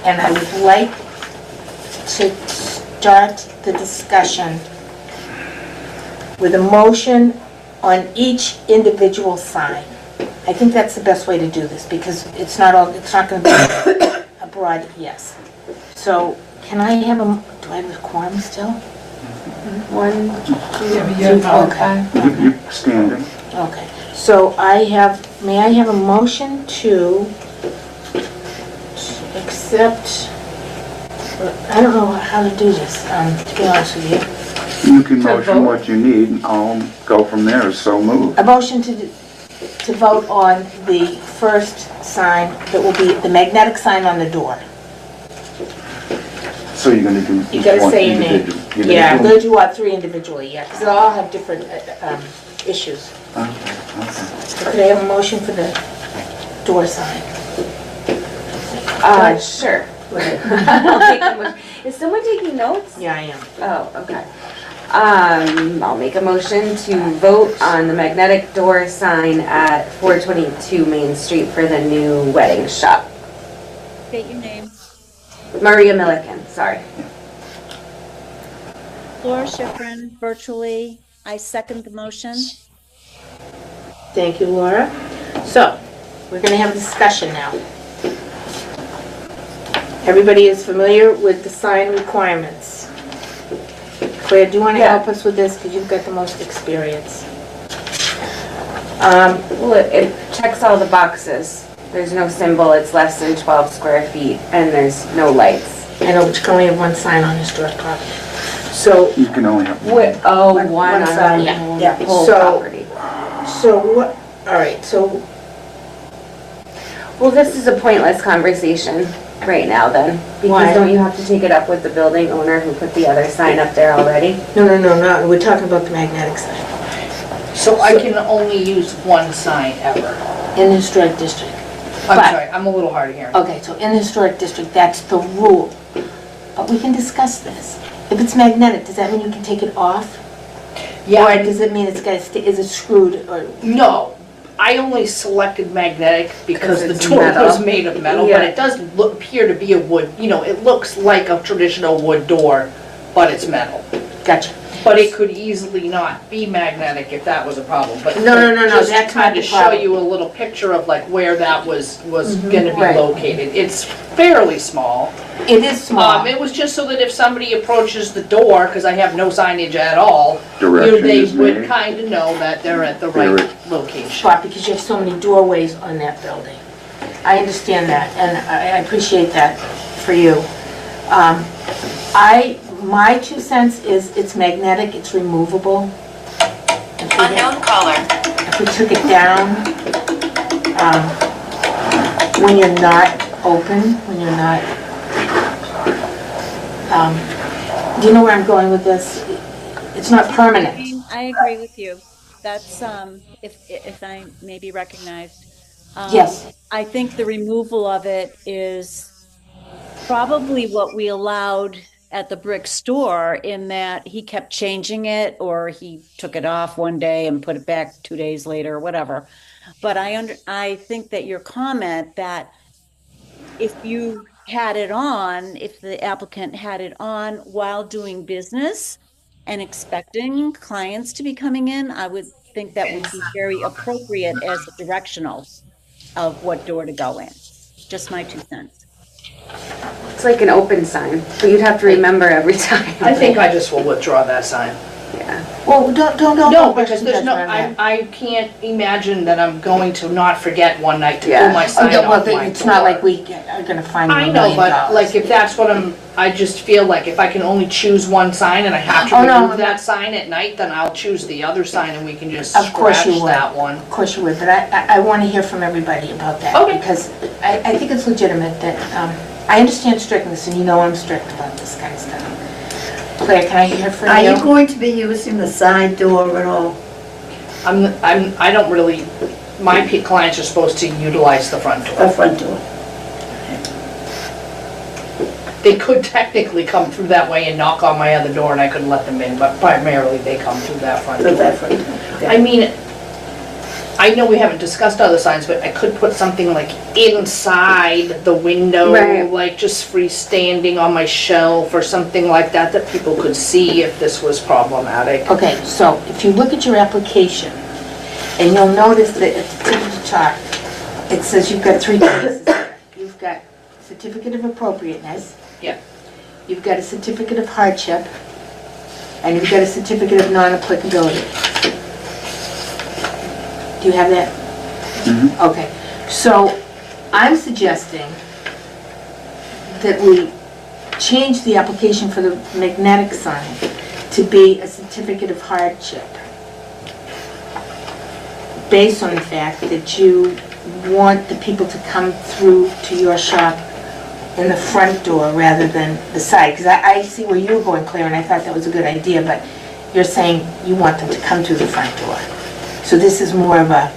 And I would like to start the discussion with a motion on each individual sign. I think that's the best way to do this because it's not going to be a broad yes. So can I have do I have a quorum still? 1, 2, 3, 4, 5. You're standing. Okay, so may I have a motion to accept, I don't know how to do this, to be honest with you. You can motion what you need, and I'll go from there, so moved. A motion to vote on the first sign that will be the magnetic sign on the door. So you're gonna do You gotta one say your name. individual. Yeah, I'm gonna do all 3 individually, yeah, because they all have different issues. Okay. So could I have a motion for the door sign? Sure. I'll take a motion. Is someone taking notes? Yeah, I am. Oh, okay. I'll make a motion to vote on the magnetic door sign at 422 Main Street for the new wedding shop. State your name. Maria Milliken, sorry. Laura Schifrin, virtually. I second the motion. Thank you, Laura. So, we're going to have a discussion now. Everybody is familiar with the sign requirements. Claire, do you want to help us with this because you've got the most experience? Well, it checks all the boxes. There's no symbol, it's less than 12 square feet, and there's no lights. I know, but you can only have one sign on historic property. So, You can only have one. One One on sign, the yeah. whole So- property. what, all right, so, Well, this is a pointless conversation right now then. Why? Because don't you have to take it up with the building owner who put the other sign up there already? no, we're talking about the magnetic sign So I can only use one sign ever. in the historic district. I'm But- sorry, I'm a little hard of hearing. Okay, so in the historic district, that's the rule. But we can discuss this. If it's magnetic, does that mean you can take it off? Yeah, Or does it mean it's got to stay, is it screwed or? no, I only selected magnetic because the it's door metal. was made of metal, Yeah. but it does appear to be a wood, it looks like a traditional wood door, but it's metal. Gotcha. But it could easily not be magnetic if that was a problem, but. No, Just that's kind not the of show problem. you a little picture of like where that was gonna be Right. located. It's fairly small. It is small. It was just so that if somebody approaches the door, because I have no signage at all, Direction they is would made. kind of know that they're at the They're right at- location. Spot, because you have so many doorways on that building. I understand that, and I appreciate that for you. My 2 cents is it's magnetic, it's removable. Unknown caller. If we took it down, when you're not open, when you're not, do you know where I'm going with this? It's not permanent. I agree with you. That's, if I may be recognized. Yes. I think the removal of it is probably what we allowed at the brick store, in that he kept changing it, or he took it off one day and put it back 2 days later, or whatever. But I think that your comment that if you had it on, if the applicant had it on while doing business and expecting clients to be coming in, I would think that would be very appropriate as a directional of what door to go in. Just my 2 cents. It's like an open sign, but you'd have to remember every time. I think I just will withdraw that sign. Yeah. Well, don't. No, because there's no, I can't imagine that I'm going to not forget one night to Yeah. pull my sign off my It's not door. like we are gonna find I $1 know, million. but like if that's what I just feel like if I can only choose one sign and I have to Oh, no, remove that sign at night, then I'll choose the other sign and we can just Of course scratch you would. that one. Of course you would, but I want to hear from everybody about that. Okay. Because I think it's legitimate that, I understand strictness, and you know I'm strict about this kind of stuff. Claire, can I hear from you? Are you going to be using the side door at all? I don't really, my clients are supposed to utilize the front door. The front door? They could technically come through that way and knock on my other door and I could let them in, but primarily they come through that front door. Through that front door. I mean, I know we haven't discussed other signs, but I could put something like inside the window, Right. like just freestanding on my shelf or something like that, that people could see if this was problematic. Okay, so if you look at your application, and you'll notice that at the tip of the chart, it says you've got 3 choices. You've got certificate of appropriateness. Yeah. You've got a certificate of hardship, and you've got a certificate of non-applicability. Do you have that? Mhm. Okay, so I'm suggesting that we change the application for the magnetic sign to be a certificate of hardship, based on the fact that you want the people to come through to your shop in the front door rather than the side. Because I see where you were going, Claire, and I thought that was a good idea, but you're saying you want them to come through the front door. So this is more of a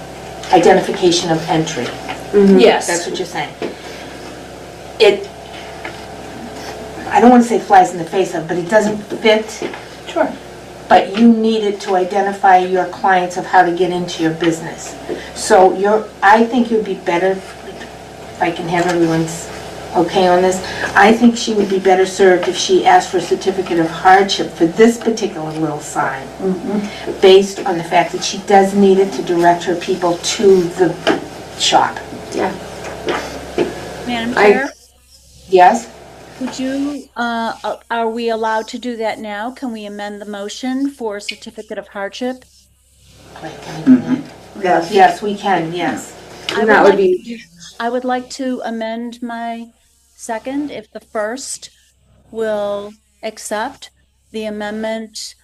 identification of entry. Yes. That's what you're saying. I don't want to say flies in the face of, but it doesn't fit. Sure. But you need it to identify your clients of how to get into your business. So I think you'd be better, if I can have everyone's okay on this, I think she would be better served if she asked for a certificate of hardship for this particular little sign, based on the fact that she does need it to direct her people to the shop. Yeah. Madam Chair, Yes? would you, are we allowed to do that now? Can we amend the motion for certificate of hardship? Wait, can we do that? Yes. Yes, we can, yes. That would be, I would like to amend my second, if the first will accept the amendment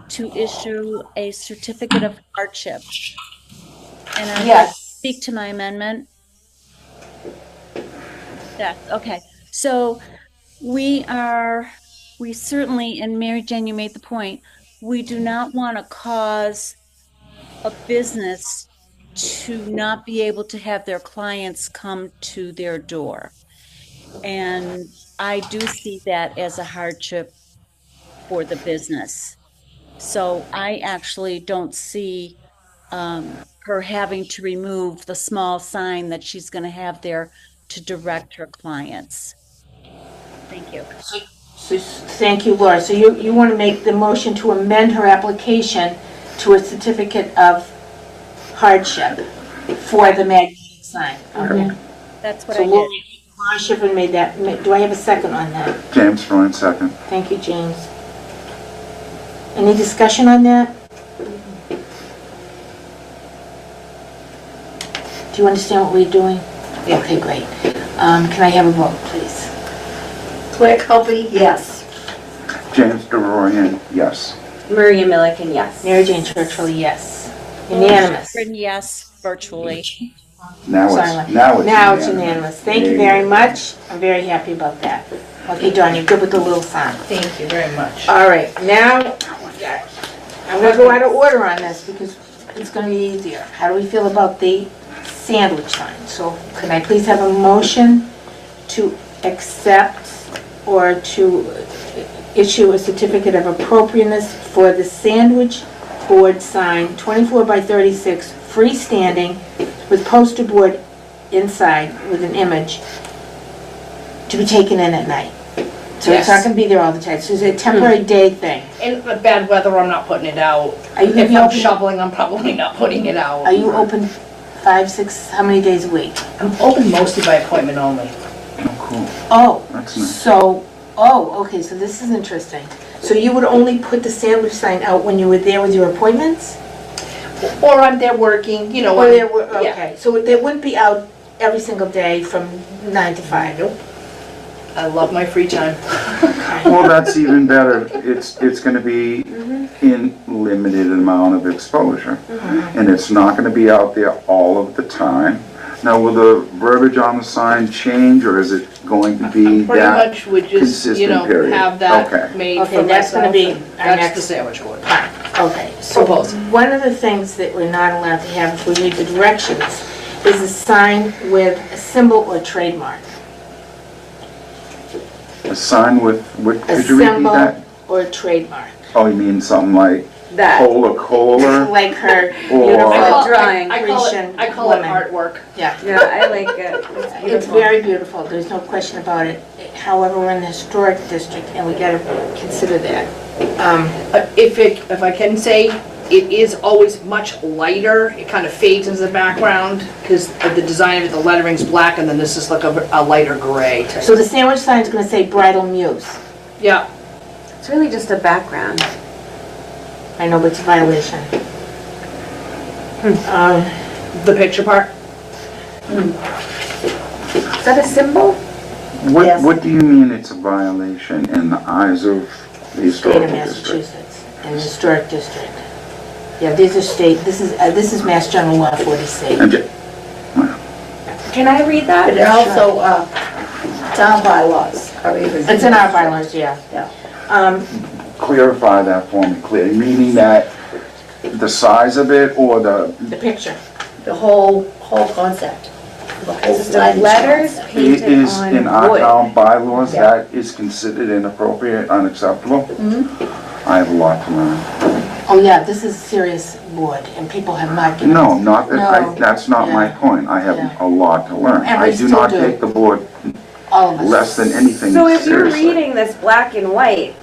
to issue a certificate of hardship. And I will Yes. speak to my amendment. Yes, okay. So we certainly, and Mary Jane, you made the point, we do not want to cause a business to not be able to have their clients come to their door. And I do see that as a hardship for the business. So I actually don't see her having to remove the small sign that she's going to have there to direct her clients. Thank you. So, thank you, Laura. So you want to make the motion to amend her application to a certificate of hardship for the magnetic sign? Okay. That's what So I Laura did. Schifrin made that. Do I have a second on that? James Freund, second. Thank you, James. Any discussion on that? Do you understand what we're doing? Okay, great. Can I have a vote, please? Claire Culpy, yes. James DeRoyan, yes. Maria Milliken, yes. Mary Jane Churchill, yes. Unanimous. Schifrin, yes, virtually. Now Sorry, it's it's unanimous. Thank you very much. I'm very happy about that. Okay, Dawn, you're good with the little sign. Thank you very much. All right, now, I'm gonna go out of order on this because it's gonna be easier. How do we feel about the sandwich sign? So can I please have a motion to accept or to issue a certificate of appropriateness for the sandwich board sign, 24 by 36, freestanding, with poster board inside with an image, to be taken in at night? So it's not Yes. gonna be there all the time, so it's a temporary day thing. In the bad weather, I'm not putting it out. Are you gonna If be I'm open, shoveling, I'm probably not putting it out. are you open 5, 6, how many days a week? I'm open mostly by appointment only. Oh, cool. Oh, That's nice. so, okay, so this is interesting. So you would only put the sandwich sign out when you were there with your appointments? Or I'm there working, you know. Or I'm- there were, yeah. okay, so it wouldn't be out every single day from 9 to 5? Nope. I love my free time. Well, that's even better. It's gonna be in limited amount of exposure. And it's not gonna be out there all of the time. Now, will the verbiage on the sign change, or is it going to be Pretty that? much would just, you know, consistent period. have that Okay. made Okay, for that's gonna myself. be and our That's the next- sandwich board. Okay, so both. one of the things that we're not allowed to have if we read the directions is a sign with a symbol or trademark. A sign with, what, A could you repeat symbol that? or a trademark. Oh, you mean something like That. Cola? Like her Or- beautiful Drawing. I call Grecian it woman. artwork. Yeah. Yeah, I like it. It's It's beautiful. very beautiful, there's no question about it. However, we're in the historic district and we gotta consider that. If I can say, it is always much lighter. It kind of fades into the background because of the design of it, the lettering's black, and then this is like a lighter gray type. So the sandwich sign's gonna say Bridal Muse. Yeah, It's really just a background. I know, but it's a violation. the picture part. Is that a symbol? Yes. What do you mean it's a violation in the eyes of the State of historical district? Massachusetts, in the historic district. Yeah, these are state, this is Mass General Law 40C. And Can I read that? But also, town bylaws are even. It's in our bylaws, yeah. Yeah. clarify that for me clearly, meaning that the size of it or the, The picture. The whole concept. The whole Just the signage letters concept. it painted is in on our wood. town bylaws, Yeah. that is considered inappropriate, unacceptable? I have a lot to learn. Oh, yeah, this is serious board, and people have not given No, us- not that, No. that's not my Yeah. point. I have Yeah. a lot to learn. And we I do still not do. take the board all of us. less than anything So if you're seriously. reading this black and white,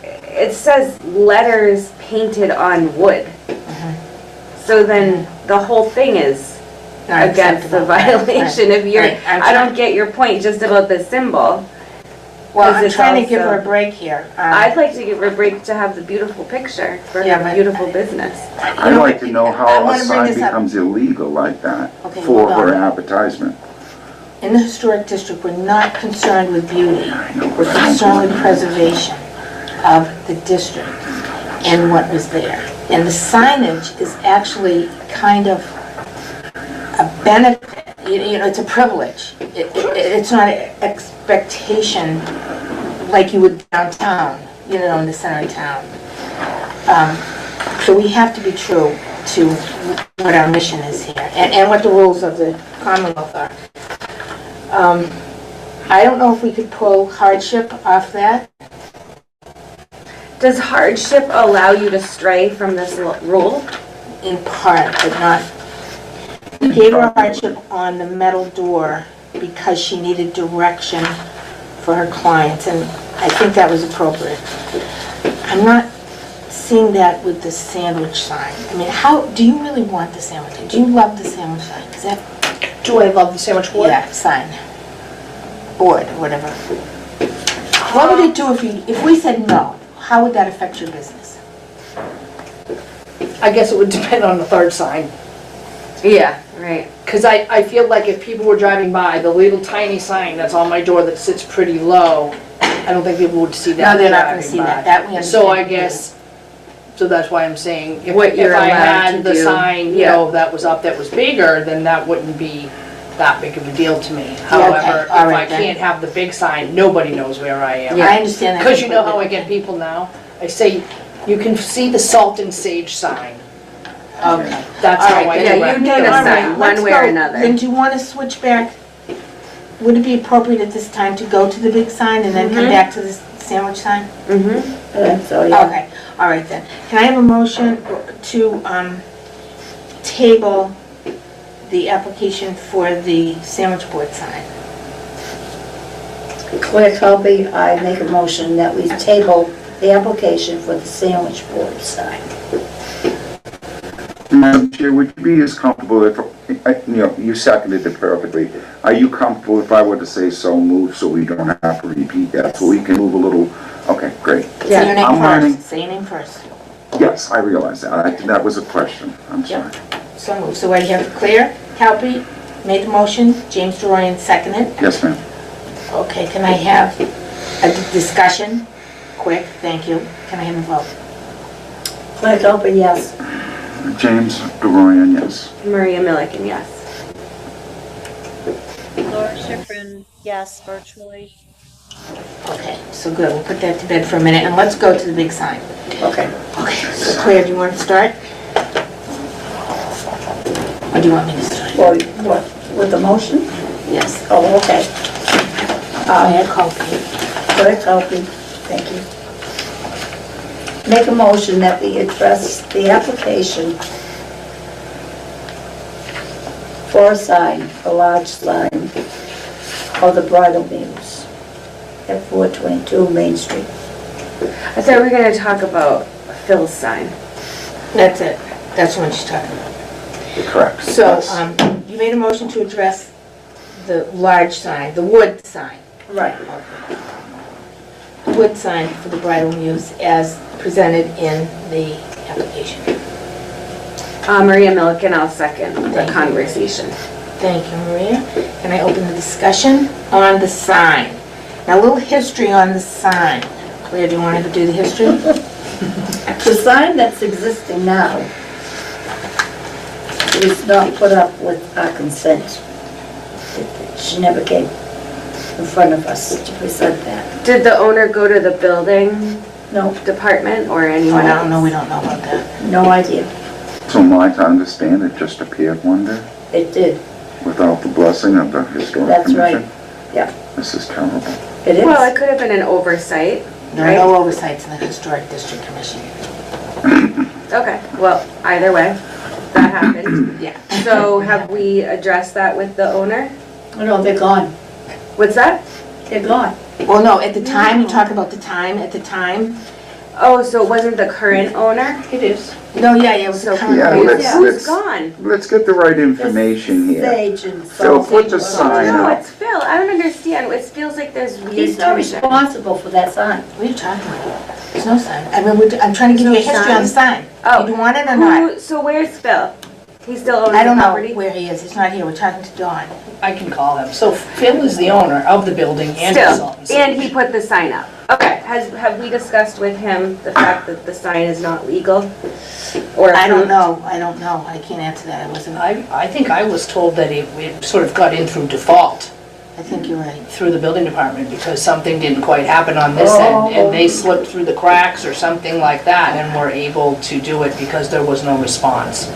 it says letters painted on wood. So then the whole thing is Not against the acceptable. Right, violation. right, If you're, right. I'm I don't trying- get your point just about the symbol. Well, 'cause I'm it's trying to give her a also- break here. I'd like to give her a break to have the beautiful picture for Yeah, her but- beautiful business. I'd like to know I how a wanna bring sign this up. becomes illegal like that Okay, for hold her on. advertisement. In the historic district, we're not concerned with beauty. I know, We're but I don't concerned with believe it. preservation of the district and what was there. And the signage is actually kind of a benefit, you know, it's a privilege. It's not an expectation like you would downtown, you know, in the center of town. So we have to be true to what our mission is here and what the rules of the Commonwealth are. I don't know if we could pull hardship off that. Does hardship allow you to stray from this rule? In part, but not. We gave her a hardship on the metal door because she needed direction for her clients, and I think that was appropriate. I'm not seeing that with the sandwich sign. I mean, do you really want the sandwich sign? Do you love the sandwich sign? Is that, Do I love the sandwich board? yeah, sign, board, whatever. What would it do if we said no? How would that affect your business? I guess it would depend on the third sign. Yeah, right. Because I feel like if people were driving by, the little tiny sign that's on my door that sits pretty low, I don't think people would see that. No, they're not gonna driving see that. by. That we So I understand. guess, so that's why I'm saying, What if you're I allowed had to the do. sign, you Yeah. know, that was up, that was bigger, then that wouldn't be that big of a deal to me. However, if all I right then. can't have the big sign, nobody knows where I am. I understand that. Because you know how I get people now? I say, you can see the Salt and Sage sign. Okay. That's All how right, I yeah, do it. you need a All right, sign, let's one way or go. another. Then do you want to switch back? Would it be appropriate at this time to go to the big sign and then come back to the sandwich sign? Mm-hmm. So, yeah. Okay, all right then. Can I have a motion to table the application for the sandwich board sign? Claire Colby, I make a motion that we table the application for the sandwich board sign. Madam Chair, would you be as comfortable if, you know, you seconded it perfectly. Are you comfortable if I were to say so moved so we don't have to repeat that? So we can move a little, okay, great. Say your name I'm learning. first. Say your name first. Yes, I realize that. That was a question. I'm sorry. So moved. So what do you have? Claire Calpe made the motion, James Dorian seconded. Yes, ma'am. Okay, can I have a discussion? Quick, thank you. Can I have a vote? Claire Colby, yes. James Dorian, yes. Maria Milliken, yes. Laura Schifrin, yes, virtually. Okay, so good. We'll put that to bed for a minute and let's go to the big sign. Okay. Okay, so Claire, do you want to start? Or do you want me to start? Well, what, with the motion? Yes. Oh, okay. Claire Calpe. Claire Colby, thank you. Make a motion that we address the application for a sign, a large sign, of the bridal meals at 422 Main Street. I thought we were gonna talk about Phil's sign. That's it. That's what she's talking about. Correct. So, Yes. you made a motion to address the large sign, the wood sign. Right. Wood sign for the bridal muse as presented in the application. Maria Milliken, I'll second the Thank you. conversation. Thank you, Maria. Can I open the discussion on the sign? Now, a little history on the sign. Claire, do you want to do the history? The sign that's existing now was not put up with our consent. She never came in front of us to present that. Did the owner go to the building No, department or Oh, anyone I else? don't know, we don't know about that. no idea. So am I to understand it just appeared one day It did. without the blessing of the Historic That's right. Commission? Yeah. This is terrible. It Well, is. it could have been an oversight. There are no oversights in the Historic District Commission. Okay, well, either way, that happened. Yeah. So have we addressed that with the owner? Oh, no, they're gone. What's that? They're gone. Well, no, at the time, you talk about the time, at the time. Oh, so it wasn't the current owner? It is. No, yeah, it was the So current. Yeah, who's, let's- who's gone? Let's get the right information here. Sage and Phil, Sage put the was- sign No, up. it's Phil. I don't understand. It feels like there's weird He's not tension. responsible for that sign. What are you talking about? There's no sign. I mean, I'm trying to give you a There's no history on the sign. Oh. Do you want it or not? Who, so where's Phil? He still owns I don't the know property? where he is. He's not here. We're talking to Dawn. I can call him. So Phil is the owner of the building and the Still, Salt and and Sage. he put the sign up. Okay, have we discussed with him the fact that the sign is not legal? Or I don't approved? know. I don't know. I can't answer that. I wasn't, I think I was told that it sort of got in through default, I think you're right. through the building department, because something didn't quite happen on this Oh. end, and they slipped through the cracks or something like that, and were able to do it because there was no response.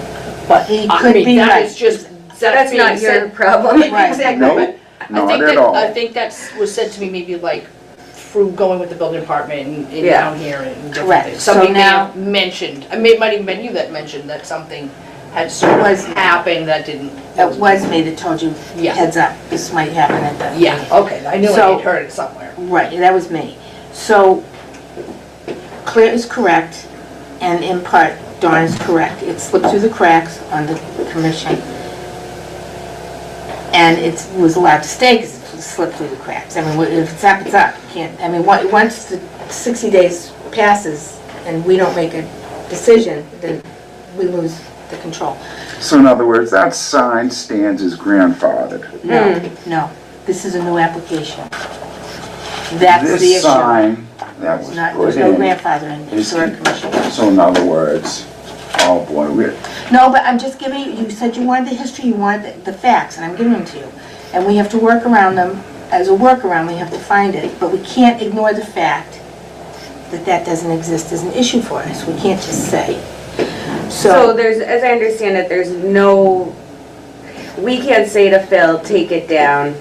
But, He I could mean, be that right. is just, That's being not your said- problem. Right. Exactly, No, but I not think at that, all. I think that's, was said to me maybe like through going with the building department and Yeah. down here and different Correct. things. So Somebody may now- have mentioned, it might even been you that mentioned that something had sort Was- of happened that didn't. It was me that told you, Yeah. heads up, this might happen at the Yeah, meeting. okay, I knew I So- had heard it somewhere. Right, that was me. So Claire is correct, and in part, Dawn is correct. It slipped through the cracks on the commission. And it was allowed to stay because it slipped through the cracks. I mean, if it's up, it's up. You can't, I mean, once the 60 days passes and we don't make a decision, then we lose the control. So in other words, that sign stands as grandfathered. No, no, this is a new application. That's the This issue. sign that was There's put no in, grandfather in the is- historic commission. so in other words, oh boy, No, but I'm just giving you said you wanted the history, you wanted the facts, and I'm giving them to you. And we have to work around them. As a workaround, we have to find it, but we can't ignore the fact that that doesn't exist as an issue for us. We can't just say. So there's, as I understand it, there's no, we can't say to Phil, take it down,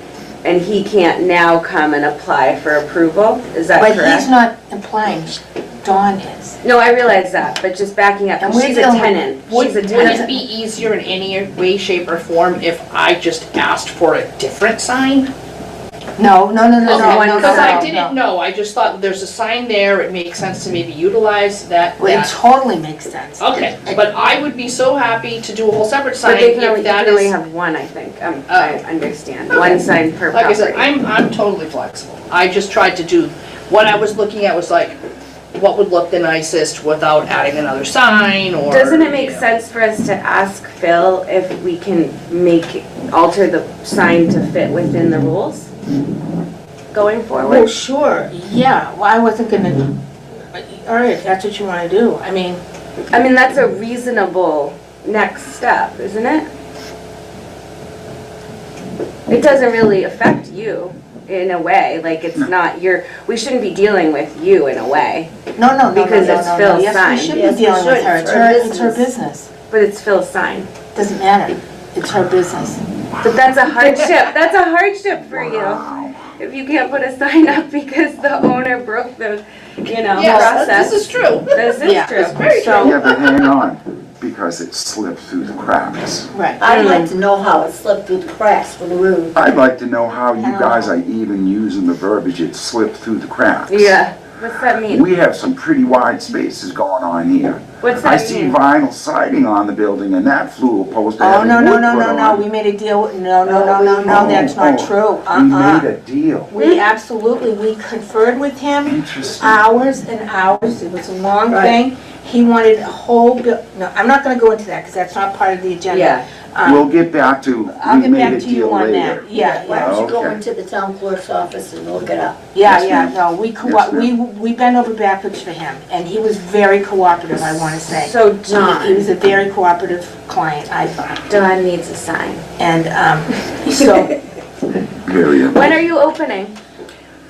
and he can't now come and apply for approval, is that But correct? he's not implying, Dawn is. No, I realize that, but just backing up, And 'cause we're she's a dealing with- tenant, she's a Wouldn't tenant. it be easier in any way, shape, or form if I just asked for a different sign? No. Because I didn't know, I just thought there's a sign there, it makes sense to maybe utilize that. Well, it totally makes sense. Okay, but I would be so happy to do a whole separate sign But they can only, if you that can only is. have one, I think, I understand, one sign per Like I said, property. I'm totally flexible. I just tried to do, what I was looking at was like, what would look the nicest without adding another sign or. Doesn't it make you know. sense for us to ask Phil if we can alter the sign to fit within the rules going Well, forward? sure, yeah, well, I wasn't gonna, all right, if that's what you wanna do. I mean, That's a reasonable next step, isn't it? It doesn't really affect you in a way, like it's not we shouldn't be dealing with you in a way, no. Because it's Phil's Yes, sign. we should Yes, be we dealing with should. her. It's her It's her business. business. but it's Phil's sign. Doesn't matter. It's her business. But that's a hardship, that's a hardship for you. If you can't put a sign up because the owner broke the, Yes, process. this is true. This is Yeah, true. it's very So- yeah, but hang on, because it slipped through the cracks. Right. I'd like to know how it slipped through the cracks for the room. I'd like to know how you I don't guys know. are even using the verbiage, it slipped through the cracks. Yeah, what's that mean? We have some pretty wide spaces going on here. What's I that see mean? vinyl siding on the building and that flew opposed to Oh, having no, wood put no, on. we made a deal, no, Oh, that's not oh, true. We made a deal. We absolutely, we conferred with him, Interesting. hours and hours, it was a long Right. thing. He wanted a whole, no, I'm not gonna go into that, because that's not part of the agenda. Yeah. We'll get back to, I'll we get made a back to you deal on later. that, yeah. Why don't you go Okay. into the town clerk's office and look it up? Yeah, Yes, ma'am. no, Yes, we bent over backwards for him, and he was very cooperative, I wanna say. So He was John, a very cooperative client, I thought, John needs a sign. and, so, Very good. When are you opening?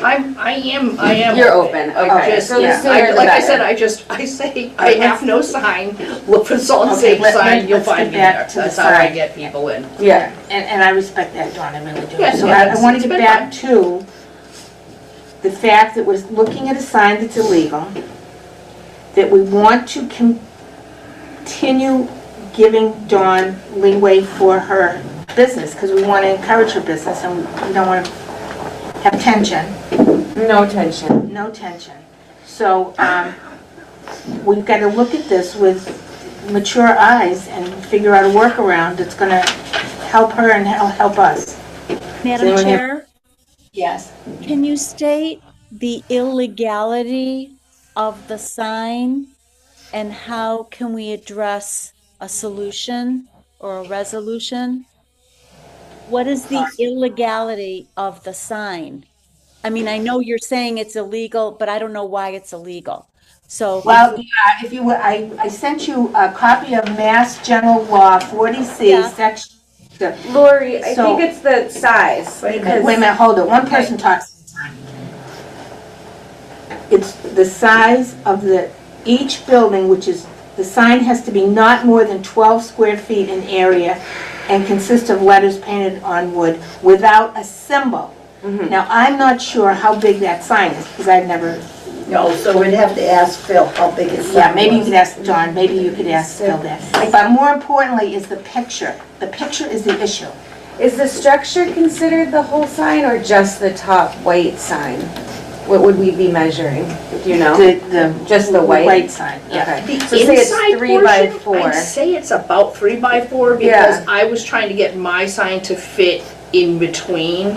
I am. You're open, okay. Just, So the yeah, sooner the like I better. said, I say, I have no sign, look for Salt and Okay, Sage let- sign, you'll let's get find me back there. to the That's how I sign. get people in. Yeah, and I respect that, Dawn, I really do. Yeah, So yeah, I want it's to get been back to the fact that we're looking at a sign that's illegal, that we want to continue giving Dawn leeway for her business, because we want to encourage her business, and we don't want to have tension. no tension. No tension. So, we've got to look at this with mature eyes and figure out a workaround that's gonna help her and help us. Madam anyone have- Chair, Yes. can you state the illegality of the sign and how can we address a solution or a resolution? What is the illegality of the sign? I mean, I know you're saying it's illegal, but I don't know why it's illegal. So, Well, if you, I sent you a copy of Mass General Law 40C, Yeah. section, Lori, I So- think it's the size. wait a because- minute, hold it, one person talks at a time. It's the size of each building, which is, the sign has to be not more than 12 square feet in area and consist of letters painted on wood without a symbol. Now, I'm not sure how big that sign is, because I've never. No, so we'd have to ask Phil how big his Yeah, sign maybe you was. could ask John, maybe you could ask Phil that. But more importantly is the picture. The picture is the issue. Is the structure considered the whole sign or just the top white sign? What would we be measuring? Do you know? Just the white? White sign, yeah. Okay. The So say it's inside 3 by portion, 4. I'd say it's about 3 by 4 because Yeah. I was trying to get my sign to fit in between.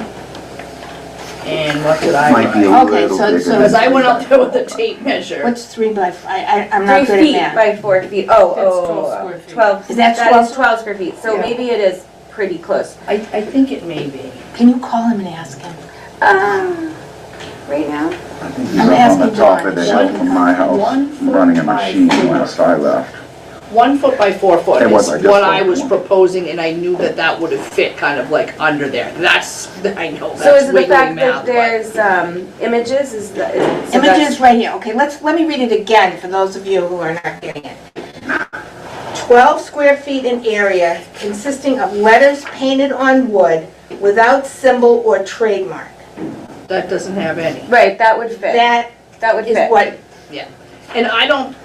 And what did I Might be a write? Okay, little so- bigger. so- than Because I went that. up there with a tape measure. What's 3 by, I'm 3 not good feet at math. by 4 feet. That's 12 Oh, square feet. 12. Is that That 12? is 12 square feet. So Yeah. maybe it is pretty close. I think it may be. Can you call him and ask him? right now? I think he's up on the top of the hill from my house, running a machine last I left. 1 foot by 4 foot It was, is I just what I thought was one. proposing, and I knew that that would have fit kind of like under there. That's, I know, So is that's it the wiggly fact that math, but. there's, images, is that? So Images right here, okay, let me read it again for those of you who are not getting it. 12 square feet in area consisting of letters painted on wood without symbol or trademark. That doesn't have any. Right, that would fit. That would Is fit. what, And I don't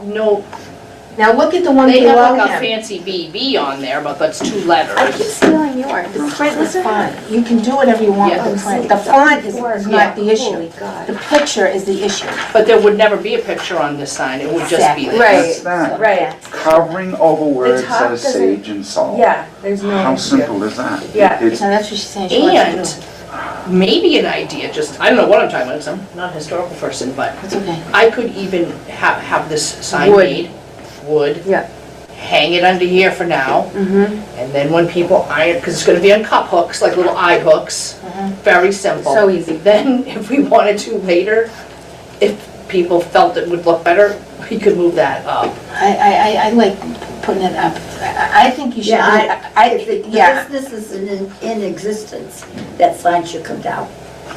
know, now look at the one they have below like a him. fancy BB on there, but that's 2 I letters. keep stealing yours. It's fine, you can do whatever you want Yeah. with the print. The font is not the Holy issue. God. The picture is the issue. But there would never be a picture on this sign, it would just be Exactly. this. Right, That's that. right. Covering over where The it top says doesn't- sage and salt. Yeah, there's no How issue. simple is that? Yeah. It's, So that's what she's saying she wants to do. And maybe an idea, just, I don't know what I'm talking about, 'cause I'm not a historical person, but It's okay. I could even have this sign Wood. made, wood, Yeah. hang it under here for now, Mm-hmm. and then when people iron, because it's gonna be on cup hooks, like little eye hooks, very simple. So easy. Then, if we wanted to later, if people felt it would look better, we could move that up. I like putting it up. I think you should, Yeah, If the yeah. business is in existence, that sign should come down.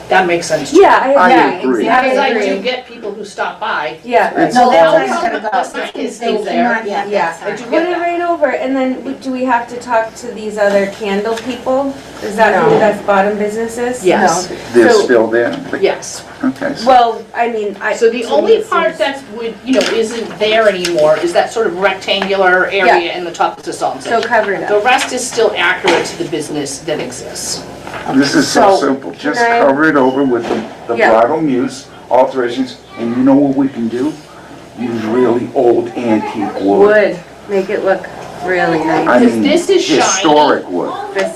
That makes sense. Yeah, I I agree. agree. Because I agree. do get people who stop by. Yeah. It's No, that all- sign's gotta go. The sign is still They there. cannot have Yeah, that I sign. do Put get it that. right over, and then do we have to talk to these other candle people? Is that No. who that's bottom businesses? Yes, They're So- still there? yes. Okay, so Well, I mean, So the to only me it part seems- that would, isn't there anymore is that sort of rectangular area in the top of the salt So and cover it The up. rest is still accurate to the business that exists. this is so So, simple. Just can I- cover it over with the Yeah. bridal muse alterations, and you know what we can do? Use really old antique wood. Wood, make it look really nice. I Because mean, this is shiny. historic wood. This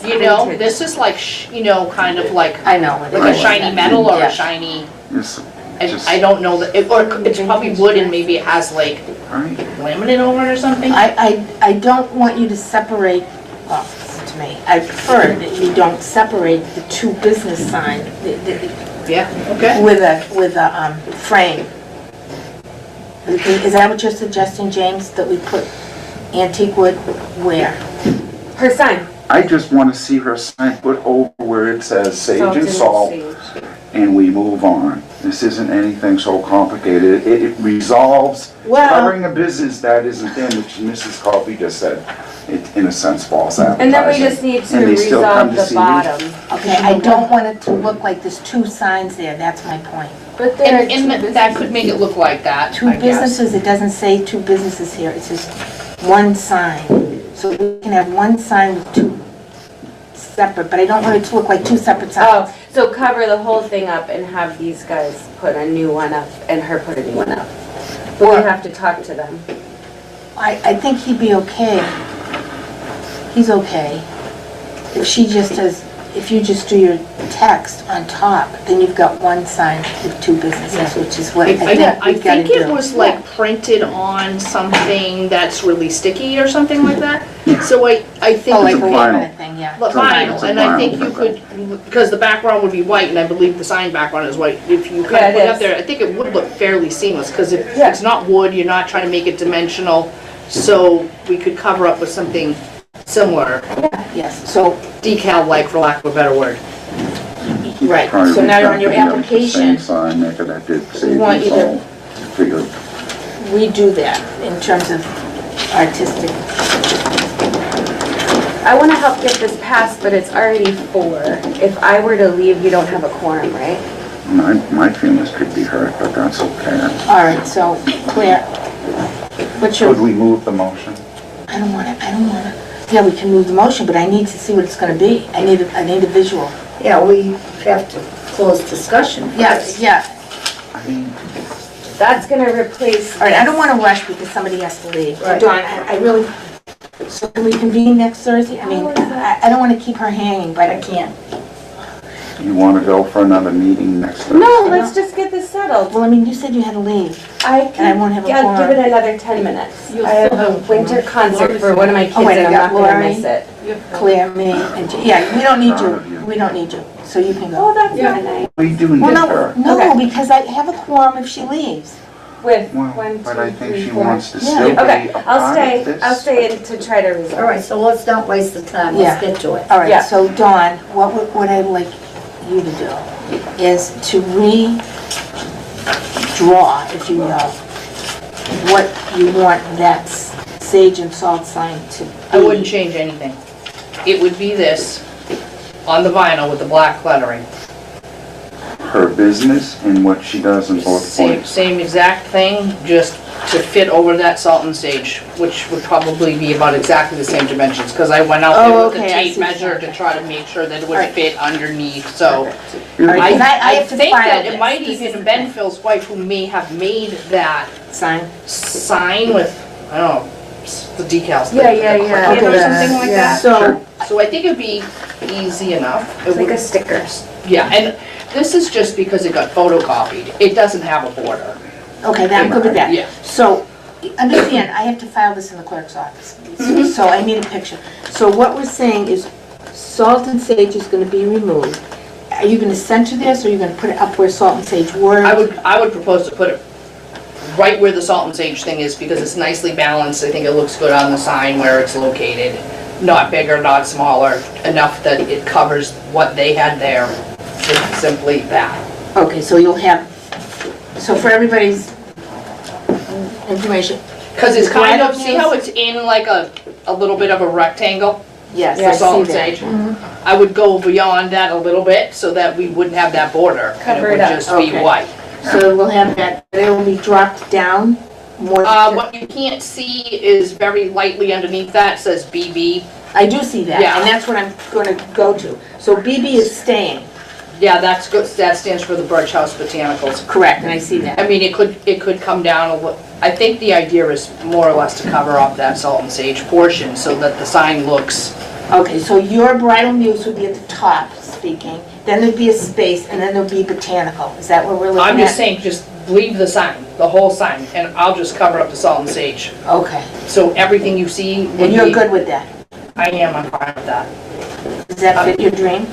This is like, kind of like I know. what it a is. shiny metal or Yeah. a shiny, It's just, I don't know, or it's probably wood and maybe it has like right? laminate over it or something. I don't want you to separate, well, listen to me, I prefer that you don't separate the two business signs Yeah, okay. with a frame. Is that what you're suggesting, James, that we put antique wood where? Her sign. I just want to see her sign put over where it says sage and salt, sage. and we move on. This isn't anything so complicated. It resolves Well, covering a business that isn't there, which Mrs. Coffey just said. It, in a sense, false advertising. And then we just need to And they still come resolve to the see you? bottom. okay, I don't want it to look like there's two signs there, that's my point. But there are two And that could make it look like that, Two I guess. businesses, it doesn't say two businesses here, it says one sign. So we can have one sign with two separate, but I don't want it to look like two separate signs. Oh, so cover the whole thing up and have these guys put a new one up and her put a new one up. But we have to talk to them. I think he'd be okay. He's okay. If she just does, if you just do your text on top, then you've got one sign with two businesses, which is what I think I we've got to think do. it was like printed on something that's really sticky or something like that. So I think. Oh, like a It's a kind vinyl. of thing, yeah. But It's a vinyl, and I think you vinyl. could, because the background would be white, and I believe the sign background is white, if you kind Yeah, of it put it up is. there, I think it would look fairly seamless, because if Yeah. it's not wood, you're not trying to make it dimensional, so we could cover up with something similar, Yes, so, decal-like, for lack of a better word. right, Try to so now reach on your out to the application, Same sign, make it that did sage want and you to- salt. Figure, redo that in terms of artistic. I want to help get this passed, but it's already 4. If I were to leave, you don't have a quorum, right? my feelings could be hurt, but that's okay. All right, so Claire, what's Could your, we move the motion? I don't want to, yeah, we can move the motion, but I need to see what it's going to be. I need a visual. Yeah, we have to close discussion Yes, first. yeah. I mean, That's going to replace. All right, I don't want to rush because somebody has to leave. Right. Dawn, I really, so can we convene next Thursday? I mean, I don't want to keep her hanging, but I can't. You wanna go for another meeting next Thursday? No, let's just get this settled. Well, I mean, you said you had to leave. I And I won't have a I'll quorum. give it another 10 minutes. You'll I have still a have winter concert for one of my kids Oh, wait, I and I'm got not gonna Lori. miss it. Claire, me, and, yeah, we don't need you. We don't need you, so you can Oh, go. that's not nice. What are you doing Well, with no, her? no, Okay. because I have a quorum if she leaves. With Well, one, but two, I think three, she four. wants to Yeah. still be Okay, a I'll part stay. of this. I'll stay in to try to resolve. All right, so let's not waste the time, Yeah. let's get to it. All right, Yeah. so Dawn, what I'd like you to do is to redraw, if you will, what you want that sage and salt sign to be. I wouldn't change anything. It would be this, on the vinyl with the black lettering. Her business and what she does in both Same, points. same exact thing, just to fit over that Salt and Sage, which would probably be about exactly the same dimensions, because I went out Oh, there with the okay, I tape see. measure to try to make sure that it would Alright. fit underneath, so. Alright, I, 'cause I I have to think file that this. it might This even is have the been thing. Phil's wife who may have made that Sign. sign with, I don't know, the decals. Yeah, like yeah, the yeah. crown or Okay. something like Yeah. that. So, So I think it'd be easy enough. It It's like would- a sticker. Yeah, and this is just because it got photocopied. It doesn't have a border. okay, I'm good with that. Yeah. So, understand, I have to file this in the clerk's office, Mm-hmm. so I need a picture. So what we're saying is salt and sage is gonna be removed. Are you gonna center this, or are you gonna put it up where salt and sage were? I would propose to put it right where the Salt and Sage thing is because it's nicely balanced. I think it looks good on the sign where it's located. Not bigger, not smaller, enough that it covers what they had there. It's simply that. Okay, so you'll have, so for everybody's information, Because it's kind of, Right. see how it's in like a little bit of a rectangle? yes, The I Salt see and that. Sage. I would go beyond that a little bit so that we wouldn't have that border. And Cover it it would up. just be Okay. white. So we'll have that, it will be dropped down more. What you can't see is very lightly underneath that says BB. I do see that, Yeah. and that's what I'm gonna go to. So BB is staying, Yeah, that's good, that stands for the Birch House Botanicals. correct, and I see that. I mean, it could come down a little, I think the idea is more or less to cover up that Salt and Sage portion so that the sign looks, Okay, so your bridal muse would be at the top speaking, then there'd be a space, and then there'd be botanical. Is that what we're looking at? I'm just saying, just leave the sign, the whole sign, and I'll just cover up the Salt and Sage. Okay, So everything you see would and you're be, good with that? I am, I'm fine with that. Does that fit your dream?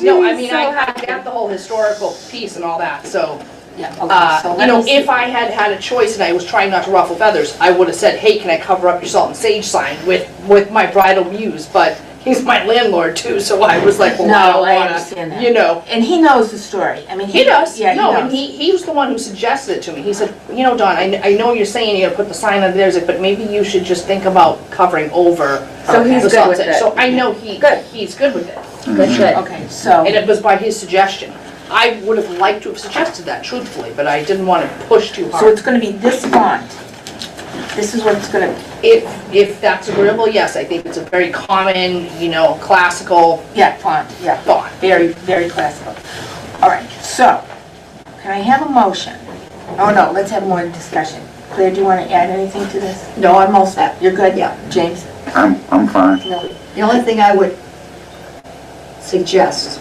No, I mean, so I happy. got the whole historical piece and all that, so. Yeah, okay, so You let know, me see. if I had had a choice and I was trying not to ruffle feathers, I would have said, hey, can I cover up your Salt and Sage sign with my bridal muse? But he's my landlord too, so I was like, well, I No, don't I wanna, understand that. you know. And he knows the story, I mean. He does, Yeah, he no, and knows. he was the one who suggested it to me. He said, you know, Don, I know you're saying you're gonna put the sign under there, but maybe you should just think about covering over. So he's the good Salt with and Sage." it. So I know Good. he's good with it. Good, good. Okay, so, And it was by his suggestion. I would have liked to have suggested that truthfully, but I didn't want to push too so hard. it's gonna be this font. This is what it's gonna, If that's agreeable, yes, I think it's a very common, you know, classical yeah, font, yeah. font. Very, very classical. All right, so, can I have a motion? Oh, no, let's have more discussion. Claire, do you want to add anything to this? No, I'm all set. You're good? Yeah. James? I'm fine. No. The only thing I would suggest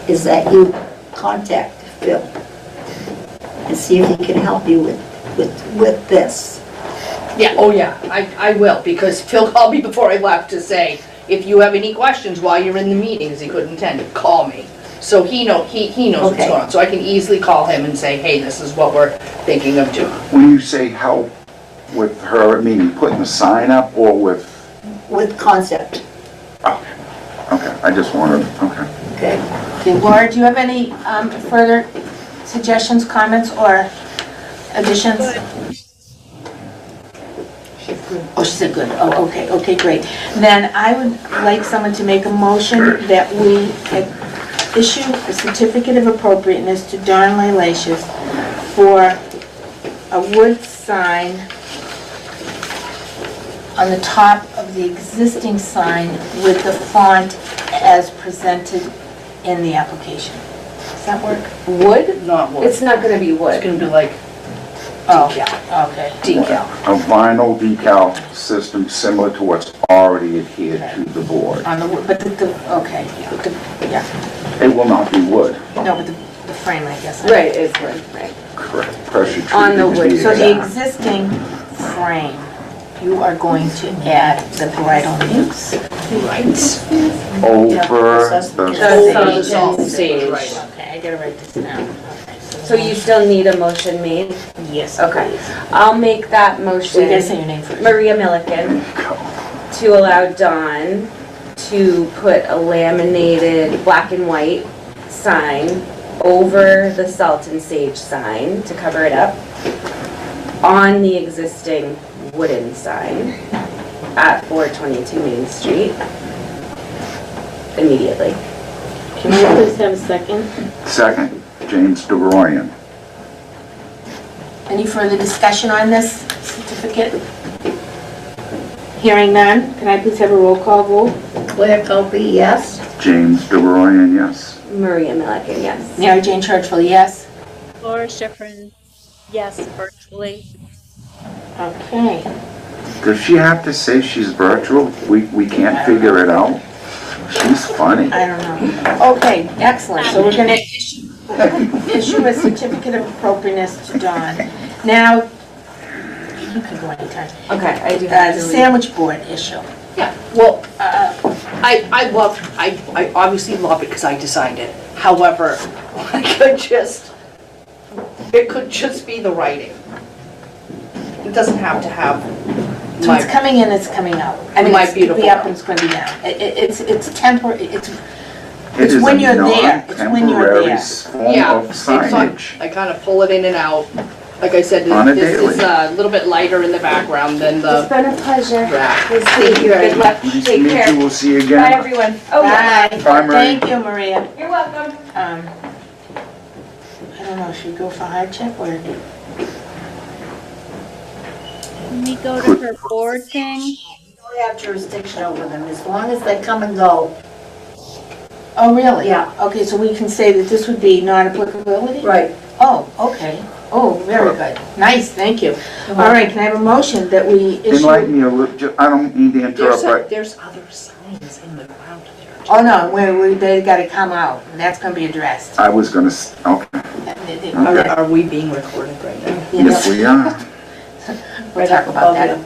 is that you contact Phil and see if he can help you with this. Yeah, oh yeah, I will, because Phil called me before I left to say, if you have any questions while you're in the meetings, he couldn't attend, call me. So he knows what's Okay. going on, so I can easily call him and say, hey, this is what we're thinking of doing. When you say help with her, meaning putting the sign up or with, With concept, okay, I just wanted, okay. okay? Okay, Laura, do you have any further suggestions, comments, or additions? Oh, she said good. Oh, okay, great. Then I would like someone to make a motion that we issue a certificate of appropriateness to Don Laelacious for a wood sign on the top of the existing sign with the font as presented in the application. Does that work? Wood? Not wood. It's not gonna be It's wood. gonna be like Oh, decal. okay. Decal. A vinyl decal system similar to what's already already adhered to the board. On the, but okay, but yeah, It will not be wood. no, but the frame, I guess. Right, is wood, right. Correct. Pressure On the treated to be wood. So the exact. existing frame, you are going to add the bridal noose. Over The the, salt sage. Right, okay, I gotta write this down. Okay, So you still need a motion made? Yes, Okay. please. I'll make that So you gotta say motion. your name first. Maria Milliken, to allow Dawn to put a laminated black and white sign over the salt and sage sign to cover it up on the existing wooden sign at 422 Main Street immediately. Can I please have a second? second, James DeRoyan. Any further discussion on this certificate? Hearing none, can I please have a roll call vote? Claire Culpe, yes. James DeRoyan, yes. Maria Milliken, yes. Mary Jane Churchville, yes? Laura Schifrin, yes, virtually. Okay. Does she have to say she's virtual? We can't figure it out? She's funny. I don't know. Okay, excellent. So we're gonna issue a certificate of appropriateness to Dawn. Now, you can go anytime. Okay, I do have The to leave. sandwich board issue. Yeah, well, I obviously love it because I designed it. However, it could just be the writing. It doesn't have to have So it's coming in, it's coming out. I mean, My it's gonna be beautiful up and it's gonna be down. It's temporary, It it's is when a you're there. It's when you're non-temporary there. form Yeah, of signage. I kind of pull it in and out. Like I said, On a this is daily. a little bit lighter in the background than It's the been a pleasure. wrap. Thank you. Good luck. Nice to Take meet care. you. We'll see you Bye, again. everyone. Oh, yeah. Bye. Bye, Marie. Thank you, Maria. You're welcome. I don't know, should we go for hardship or? Can we go to her board thing? You don't have jurisdiction over them, as long as they come and go. Oh, really? Yeah. Okay, so we can say that this would be non-applicability? Right. Oh, okay. Oh, very good. Nice, thank you. All right, can I have a motion that we issue? Enlighten me a little, I don't mean to interrupt, but There's other signs in the ground there. Oh, no, they gotta come out, and that's gonna be addressed. I was gonna, okay. Okay. Are we being recorded right now? Yes, we are. We'll talk about that.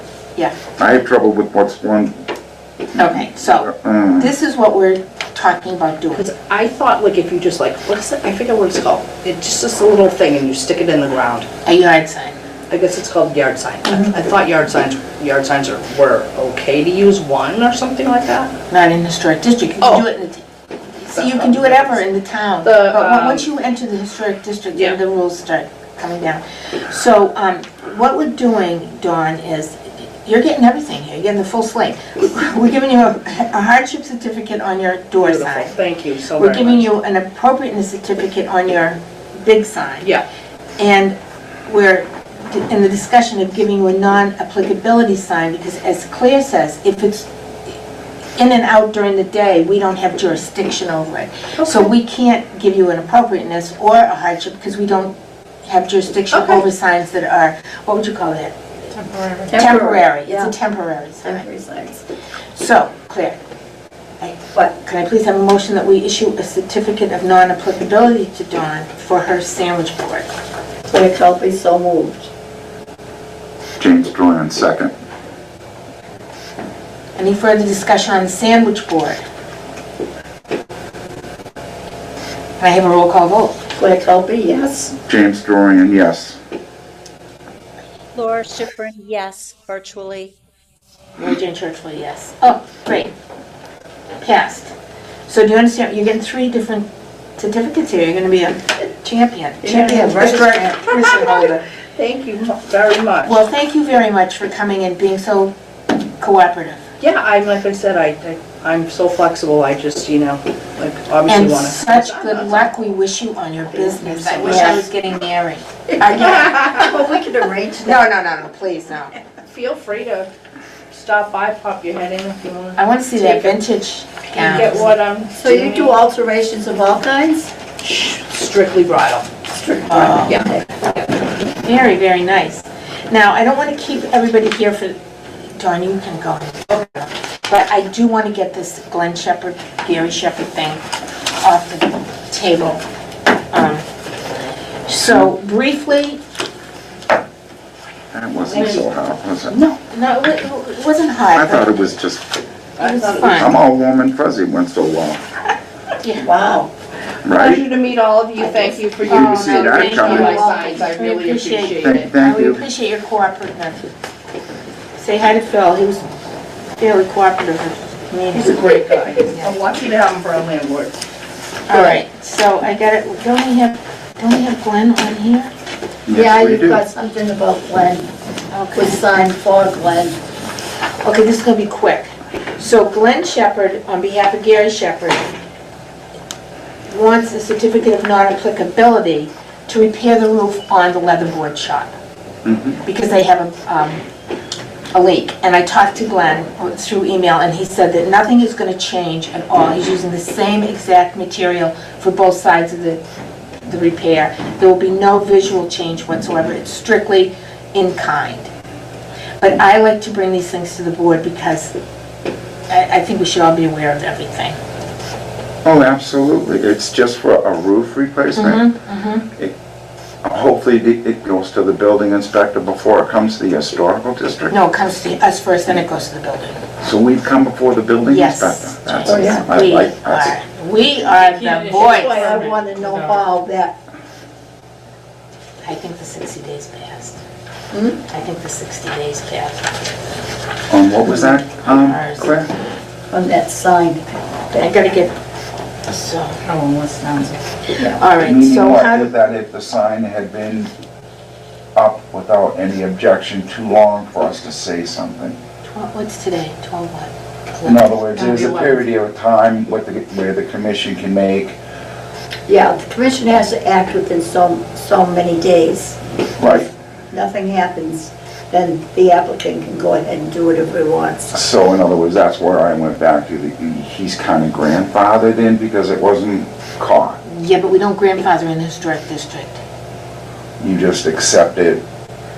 I have trouble with what's one, Okay, so this is what we're talking about doing. Because I thought like if you just like, what is it? I forget what it's called. It's just a little thing and you stick it in the ground. A yard sign. I guess it's called yard sign. I thought yard signs were okay to use one or something like that. Not in the historic district. You can do it in the, see, you can do whatever in the town. The, But once you enter the historic district, then the rules start coming down. So, what we're doing, Dawn, is, you're getting everything here. You're getting the full slate. We're giving you a hardship certificate on your door Beautiful. sign. Thank you so We're very giving much. you an appropriateness certificate on your big sign. Yeah. And we're in the discussion of giving you a non-applicability sign, because as Claire says, if it's in and out during the day, we don't have jurisdiction over it. So we can't give you an appropriateness or a hardship, because we don't have jurisdiction over signs that are, what would you call that? Temporary. It's Yeah. a temporary sign. Temporary signs. So, Claire, can I please have a motion that we issue a certificate of non-applicability to Dawn for her sandwich board? Claire Culpe, so moved. James Droyan, second. Any further discussion on the sandwich board? Can I have a roll call vote? Claire Culpe, yes. James Droyan, yes. Laura Schifrin, yes, virtually. Mary Jane Churchville, yes. Oh, great. Passed. So do you understand, you're getting 3 different certificates here. You're gonna be a champion. Champion historic person holder. Thank you very much. Well, thank you very much for coming and being so cooperative. Yeah, like I said, I'm so flexible. I just, like obviously And want to. such good luck we wish you on your business. I wish I Yes. was getting married. Again. Well, we could arrange that. No, please, no. Feel free to stop by, pop your head in if you want. I want to see that vintage And get gown. what I'm So you do alterations of all kinds? strictly bridal. Oh, Yeah. very, very nice. Now, I don't want to keep everybody here for, Dawn, you can go. But I do want to get this Glenn Shepherd, Gary Shepherd thing off the table. So briefly, That wasn't so hard, was it? no, it wasn't I hard, thought but it was just, it was I'm fun. all warm and fuzzy, went so long, Wow. right? Pleasure to meet all of you. Thank you for your Didn't see that thank you, coming. my signs. I really Appreciate appreciate Thank it. thank We you. appreciate your cooperativeness. Say hi to Phil, he was fairly cooperative with me. He's a great guy. I'm lucky to have him for a landlord. All right, so I got it, don't we have Glenn on here? Yeah, Yes, we you've do. got something about Glenn, Okay. was signed for Glenn. Okay, this is gonna be quick. So Glenn Shepherd, on behalf of Gary Shepherd, wants a certificate of non-applicability to repair the roof on the leatherboard shop. Because they have a leak. And I talked to Glenn through email, and he said that nothing is gonna change at all. He's using the same exact material for both sides of the repair. There will be no visual change whatsoever. It's strictly in kind. But I like to bring these things to the board because I think we should all be aware of everything. Oh, absolutely, it's just for a roof replacement. Hopefully it goes to the building inspector before it comes to the historical district. No, it comes to us first, then it goes to the building. So we've come before the building Yes. inspector. That's- Oh, yeah. I like that. We are the That's boys. why I want to know how that, I think the 60 days passed. Hmm? I think the 60 days passed. What was that, Claire? from that sign. I gotta get, so, Oh, what sounds it? all right, Meaning so what, how, that if the sign had been up without any objection too long for us to say something? what's today? 12 what? In other words, there's a period of time where the commission can make, Yeah, the commission has to act within so many days. right, Nothing happens, then the applicant can go ahead and do whatever he wants. so in other words, that's where I went back to, he's kind of grandfathered in because it wasn't caught. Yeah, but we don't grandfather in the historic district. You just accept it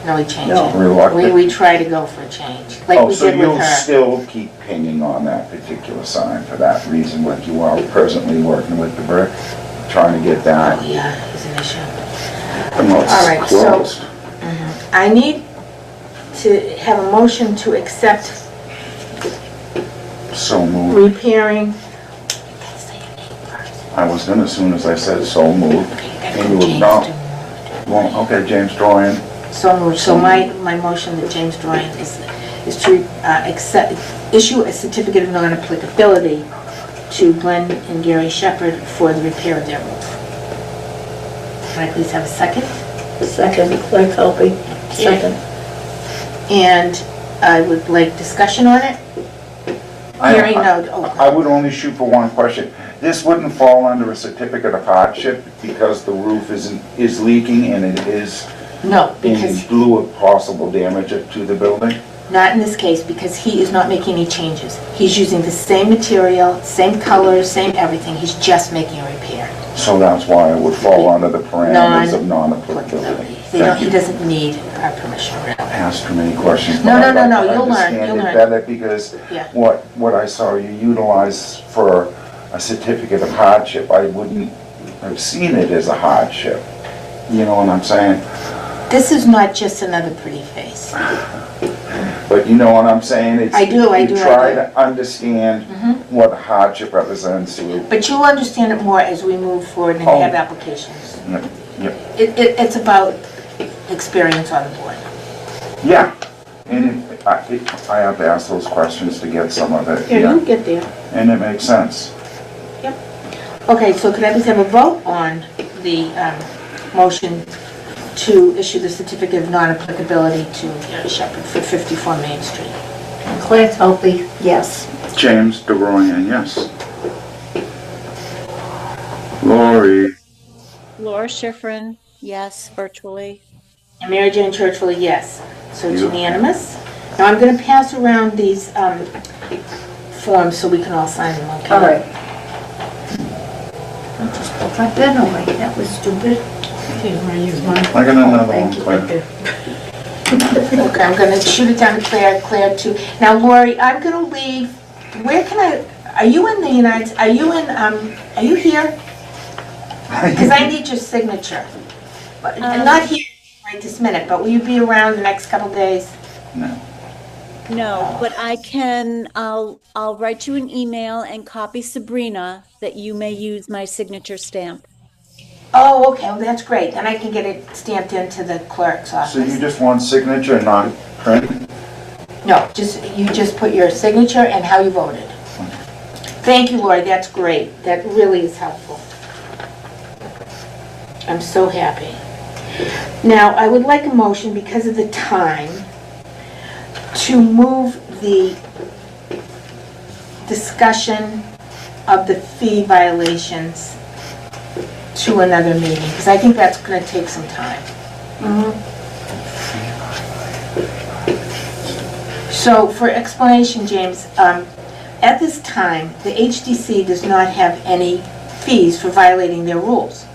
No, we change No. it. reluctant. We try to go for a change, like Oh, we so did with you'll her. still keep pinging on that particular sign for that reason, like you are presently working with the brick, trying to get Oh, that, yeah, it's an issue. no, it's All right, so- closed. I need to have a motion to accept So moved. repairing. Say your name first. I was gonna, as soon as I said so moved. Okay, you And gotta you go would James not. to- Well, okay, James Dorian, So moved. So my motion that James Dorian is to issue a certificate of non-applicability to Glenn and Gary Shepherd for the repair of their roof. Can I please have a second? Second, Claire Culpy, second. And I would like discussion on it. Hearing no, I would only shoot for one question. This wouldn't fall under a certificate of hardship because the roof is leaking and it is no, in because, lieu of possible damage to the building? not in this case, because he is not making any changes. He's using the same material, same color, same everything, he's just making a repair. So that's why it would fall under the parameters of non-applicability. He Thank you. doesn't need our permission, really. Ask too many questions. No, but no, I'd no, like no, to you'll learn, understand you'll it learn. better because Yeah. what I saw you utilize for a certificate of hardship, I wouldn't have seen it as a hardship. You know what I'm saying? This is not just another pretty face. But you know what I'm saying? It's- I do, I do, You I try do. to understand what hardship represents to you. But you'll understand it more as we move forward and Oh. have applications. Yep, yep. It's about experience on the board. Yeah, and I have to ask those questions to get some of it, Yeah, yeah, you'll get there. and it makes sense. Okay, so could I please have a vote on the motion to issue the certificate of non-applicability to Gary Shepherd for 54 Main Street? Claire Culpy, yes. James DeRoyan, yes. Lori, Laura Schifrin, yes, virtually. And Mary Jane Churchville, yes. So it's You- unanimous. Now I'm going to pass around these forms so we can all sign them, okay? All right. I just put my pen away, that was stupid. I got another one, Thank you. Claire. Okay, I'm going to shoot it down to Claire too. Now Lori, I'm going to leave where can are you in the are you here? Because I need your signature. But not here right this minute, but will you be around the next couple days? No. No, but I'll write you an email and copy Sabrina that you may use my signature stamp. Oh, okay, well, that's great. Then I can get it stamped into the clerk's office. So you just want signature, not print? No, you just put your signature and how you voted. Thank you, Lori, that's great. That really is helpful. I'm so happy. Now, I would like a motion, because of the time, to move the discussion of the fee violations to another meeting, because I think that's going to take some time. So, for explanation, James, at this time, the HDC does not have any fees for violating their rules.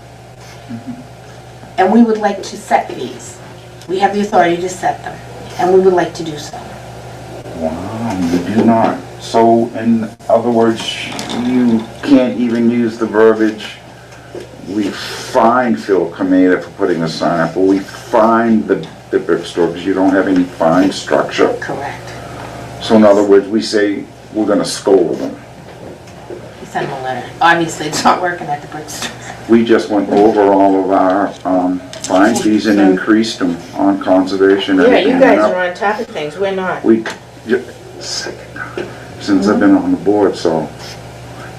And we would like to set fees. We have the authority to set them, and we would like to do so. Wow, you do not. So, in other words, you can't even use the verbiage, we fined Phil Comeda for putting a sign up, or we fined the brick store because you don't have any fine structure. Correct. So in other words, we say we're gonna scold them. We send them a letter. Obviously, it's not working at the brick store. We just went over all of our fine fees and increased them on conservation. Yeah, everything you guys went up. are on top of things, we're not. Second time since I've been on the board, so,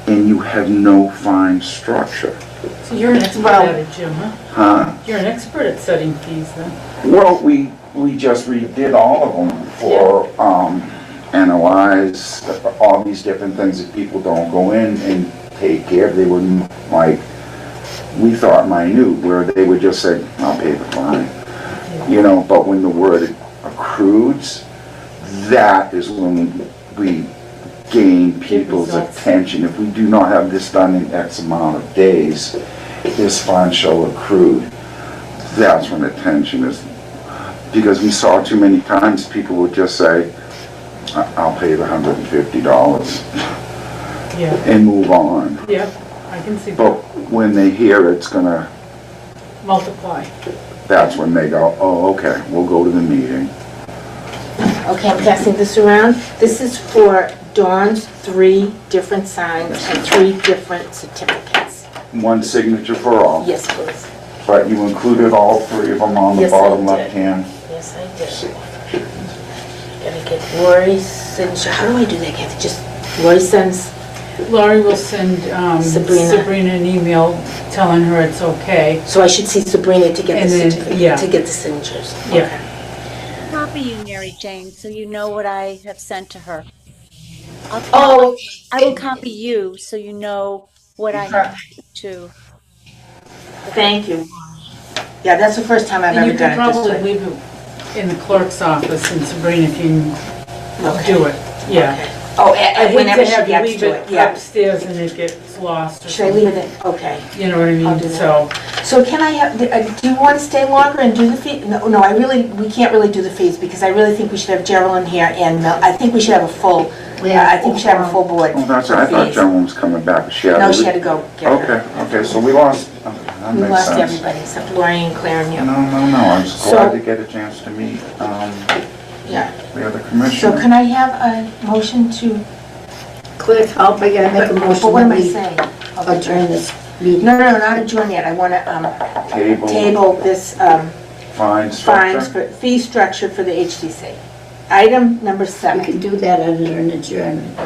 and you have no fine structure. So you're an expert at it, Jim, huh? Huh? You're an expert at setting fees then. Well, we just redid all of them for NOIs, all these different things that people don't go in and take care of. They were like, we thought minute, where they would just say, I'll pay the fine. You know, but when the word accrues, that is when we gain people's attention. If we do not have this done in X amount of days, this fine shall accrue. That's when attention is, because we saw too many times people would just say, I'll pay the $150 Yeah. and move on. Yeah, I can see But that. when they hear it's gonna, Multiply. that's when they go, oh, okay, we'll go to the meeting. Okay, I'm passing this around. This is for Dawn's 3 different signs and 3 different certificates. One signature for all. Yes, please. But you included all 3 of them on the Yes, I bottom did. left hand. Yes, I did. Gotta get Lori's signature. How do I do that, Kathy? Just Lori sends. Lori will send Sabrina an email telling her it's okay. So I should see Sabrina to get And the then, certificate, yeah. to get the signatures. Yeah. Okay. Copy you, Mary Jane, so you know what I have sent to her. Oh, I will copy you so you know what I have to. thank you. Yeah, that's the first time I've And ever you done can it this probably way. leave it in the clerk's office and Sabrina can Okay. do it. Yeah. Okay. Oh, I hate whenever to she have you gets leave to it it, yeah. upstairs and it gets lost or Should I something. leave it in? Okay. You know what I I'll do mean? that. So, So can I have, do you want to stay longer and do the fee? No, we can't really do the fees because I really think we should have Geraldine here and Mel. I think we should have a full, I think we should have a full board Oh, that's for right, I thought fees. Joan was coming back, but she had to No, leave. she had to go get her. Okay, so we lost, okay, that We makes lost sense. everybody except Lori and Claire and you. No, I was So- glad to get a chance to meet Yeah. the other So commissioner. can I have a motion to, Click, I'll make a but motion what am that I we saying? adjourn this meeting. No, not adjourn yet. I want to table this Fine fines structure. for fee structure for the HDC. Item number You 7. can do that under an adjournment.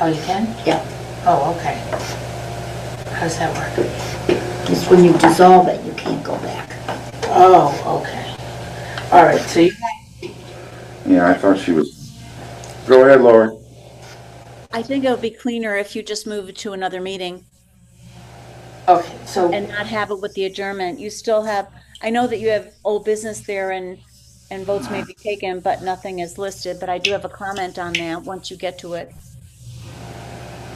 Oh, you can? Yeah. Oh, okay. How does that work? Just when you dissolve it, you can't go back. Oh, okay. All right, so you, Yeah, I thought she was, go ahead, Lori. I think it would be cleaner if you just move it to another meeting okay, so, and not have it with the adjournment. You still have, I know that you have old business there and votes may be taken, but nothing is listed, but I do have a comment on that once you get to it.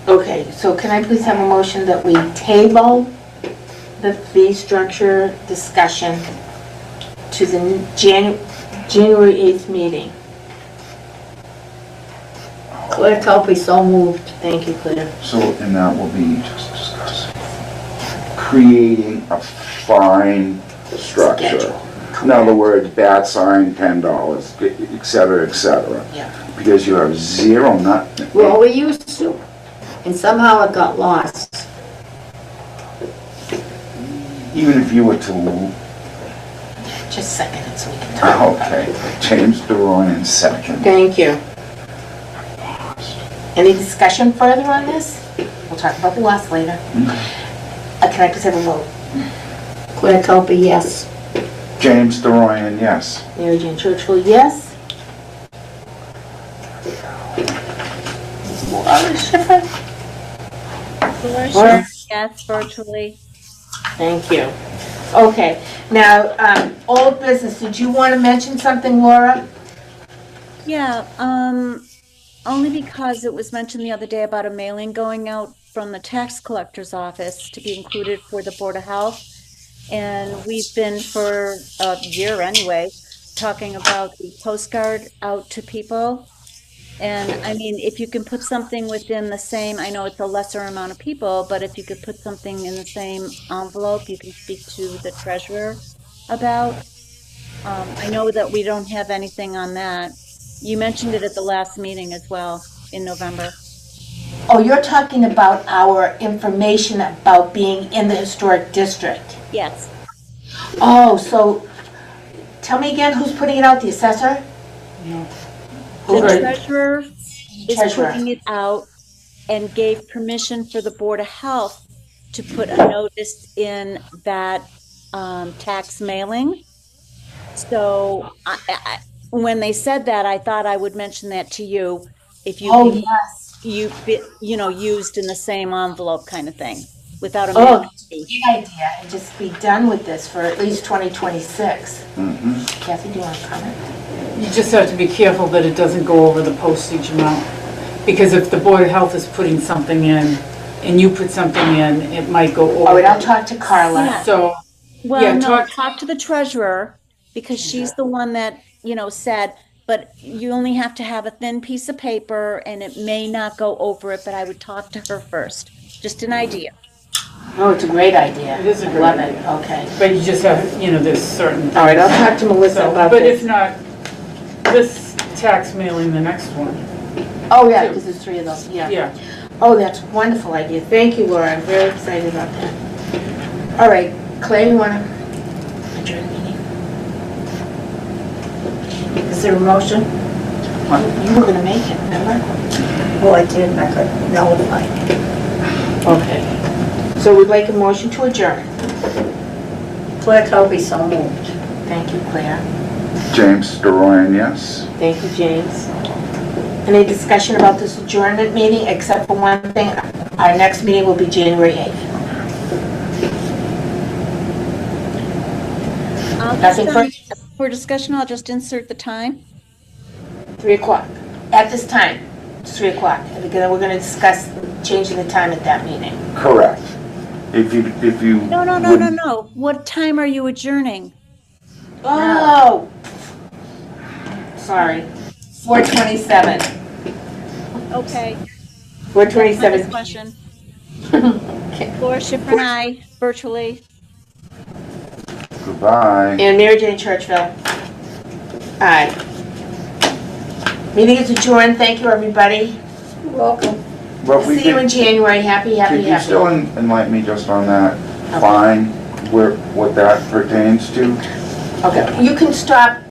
okay, so can I please have a motion that we table the fee structure discussion to the January 8th meeting? Claire Kelly, so moved. Thank you, Claire. So, and that will be just discussing creating a fine structure. Schedule. In other words, bat sign, $10, et cetera, et cetera. Yeah. Because you have zero, Well, we used to, and somehow it got lost. even if you were to, Just second it so we can talk. okay, James DeRoy in second. Thank you. Any discussion further on this? We'll talk about the loss later. Can I please have a vote? Claire Kelly, yes. James DeRoy, yes. Mary Jane Churchville, yes. Laura Schifrin? Laura? Yes, virtually. Thank you. Okay, now, old business, did you want to mention something, Laura? Yeah, only because it was mentioned the other day about a mailing going out from the tax collector's office to be included for the Board of Health. And we've been for a year anyway, talking about the postcard out to people. And I mean, if you can put something within the same, I know it's a lesser amount of people, but if you could put something in the same envelope, you can speak to the treasurer about. I know that we don't have anything on that. You mentioned it at the last meeting as well in November. Oh, you're talking about our information about being in the historic district. Yes. Oh, so, tell me again, who's putting it out, the assessor? The treasurer is Treasurer. putting it out and gave permission for the Board of Health to put a notice in that tax mailing. So when they said that, I thought I would mention that to you. If you, Oh, yes. you know, used in the same envelope kind of thing without a Oh, mailing great fee. idea, and just be done with this for at least 2026. Mm-hmm. Kathy, do you want to comment? You just have to be careful that it doesn't go over the postage amount. Because if the Board of Health is putting something in and you put something in, it might go over. All right, I'll talk to Carla. Yeah. So, Well, yeah, no, talk- talk to the treasurer because she's the one that, you know, said, but you only have to have a thin piece of paper and it may not go over it, but I would talk to her first. Just an idea. Oh, it's a great idea. It is a great Love idea. it, okay. But you just have, you know, there's certain things. All right, I'll talk to Melissa So, about but this. if not, this tax mailing, the next one. Oh, yeah, because there's 3 of those, yeah. Yeah. Oh, that's a wonderful idea. Thank you, Laura. I'm very excited about that. All right, Claire, you want to adjourn the meeting? Is there a motion? You were going to make it, remember? Oh, I did, and I got notified. Okay. So we'd like a motion to adjourn. Claire Kelly, so moved. Thank you, Claire. James DeRoy, yes. Thank you, James. Any discussion about this adjournment meeting, except for one thing? Our next meeting will be January 8th. Nothing For discussion, I'll just insert the time. 3 o'clock. At this time, it's 3 o'clock. And again, we're going to discuss changing the time at that meeting. Correct. If you No, no, no, no, no. What time are you adjourning? Oh! Sorry. 4:27. Okay. 4:27. Question. Laura Schifrin, aye, virtually. Goodbye. And Mary Jane Churchville. Aye. Meeting is adjourned. Thank you, everybody. You're welcome. What we See you in did, January. Happy, happy, could you happy. still enlighten me just on that fine, what that pertains to? Okay, you can stop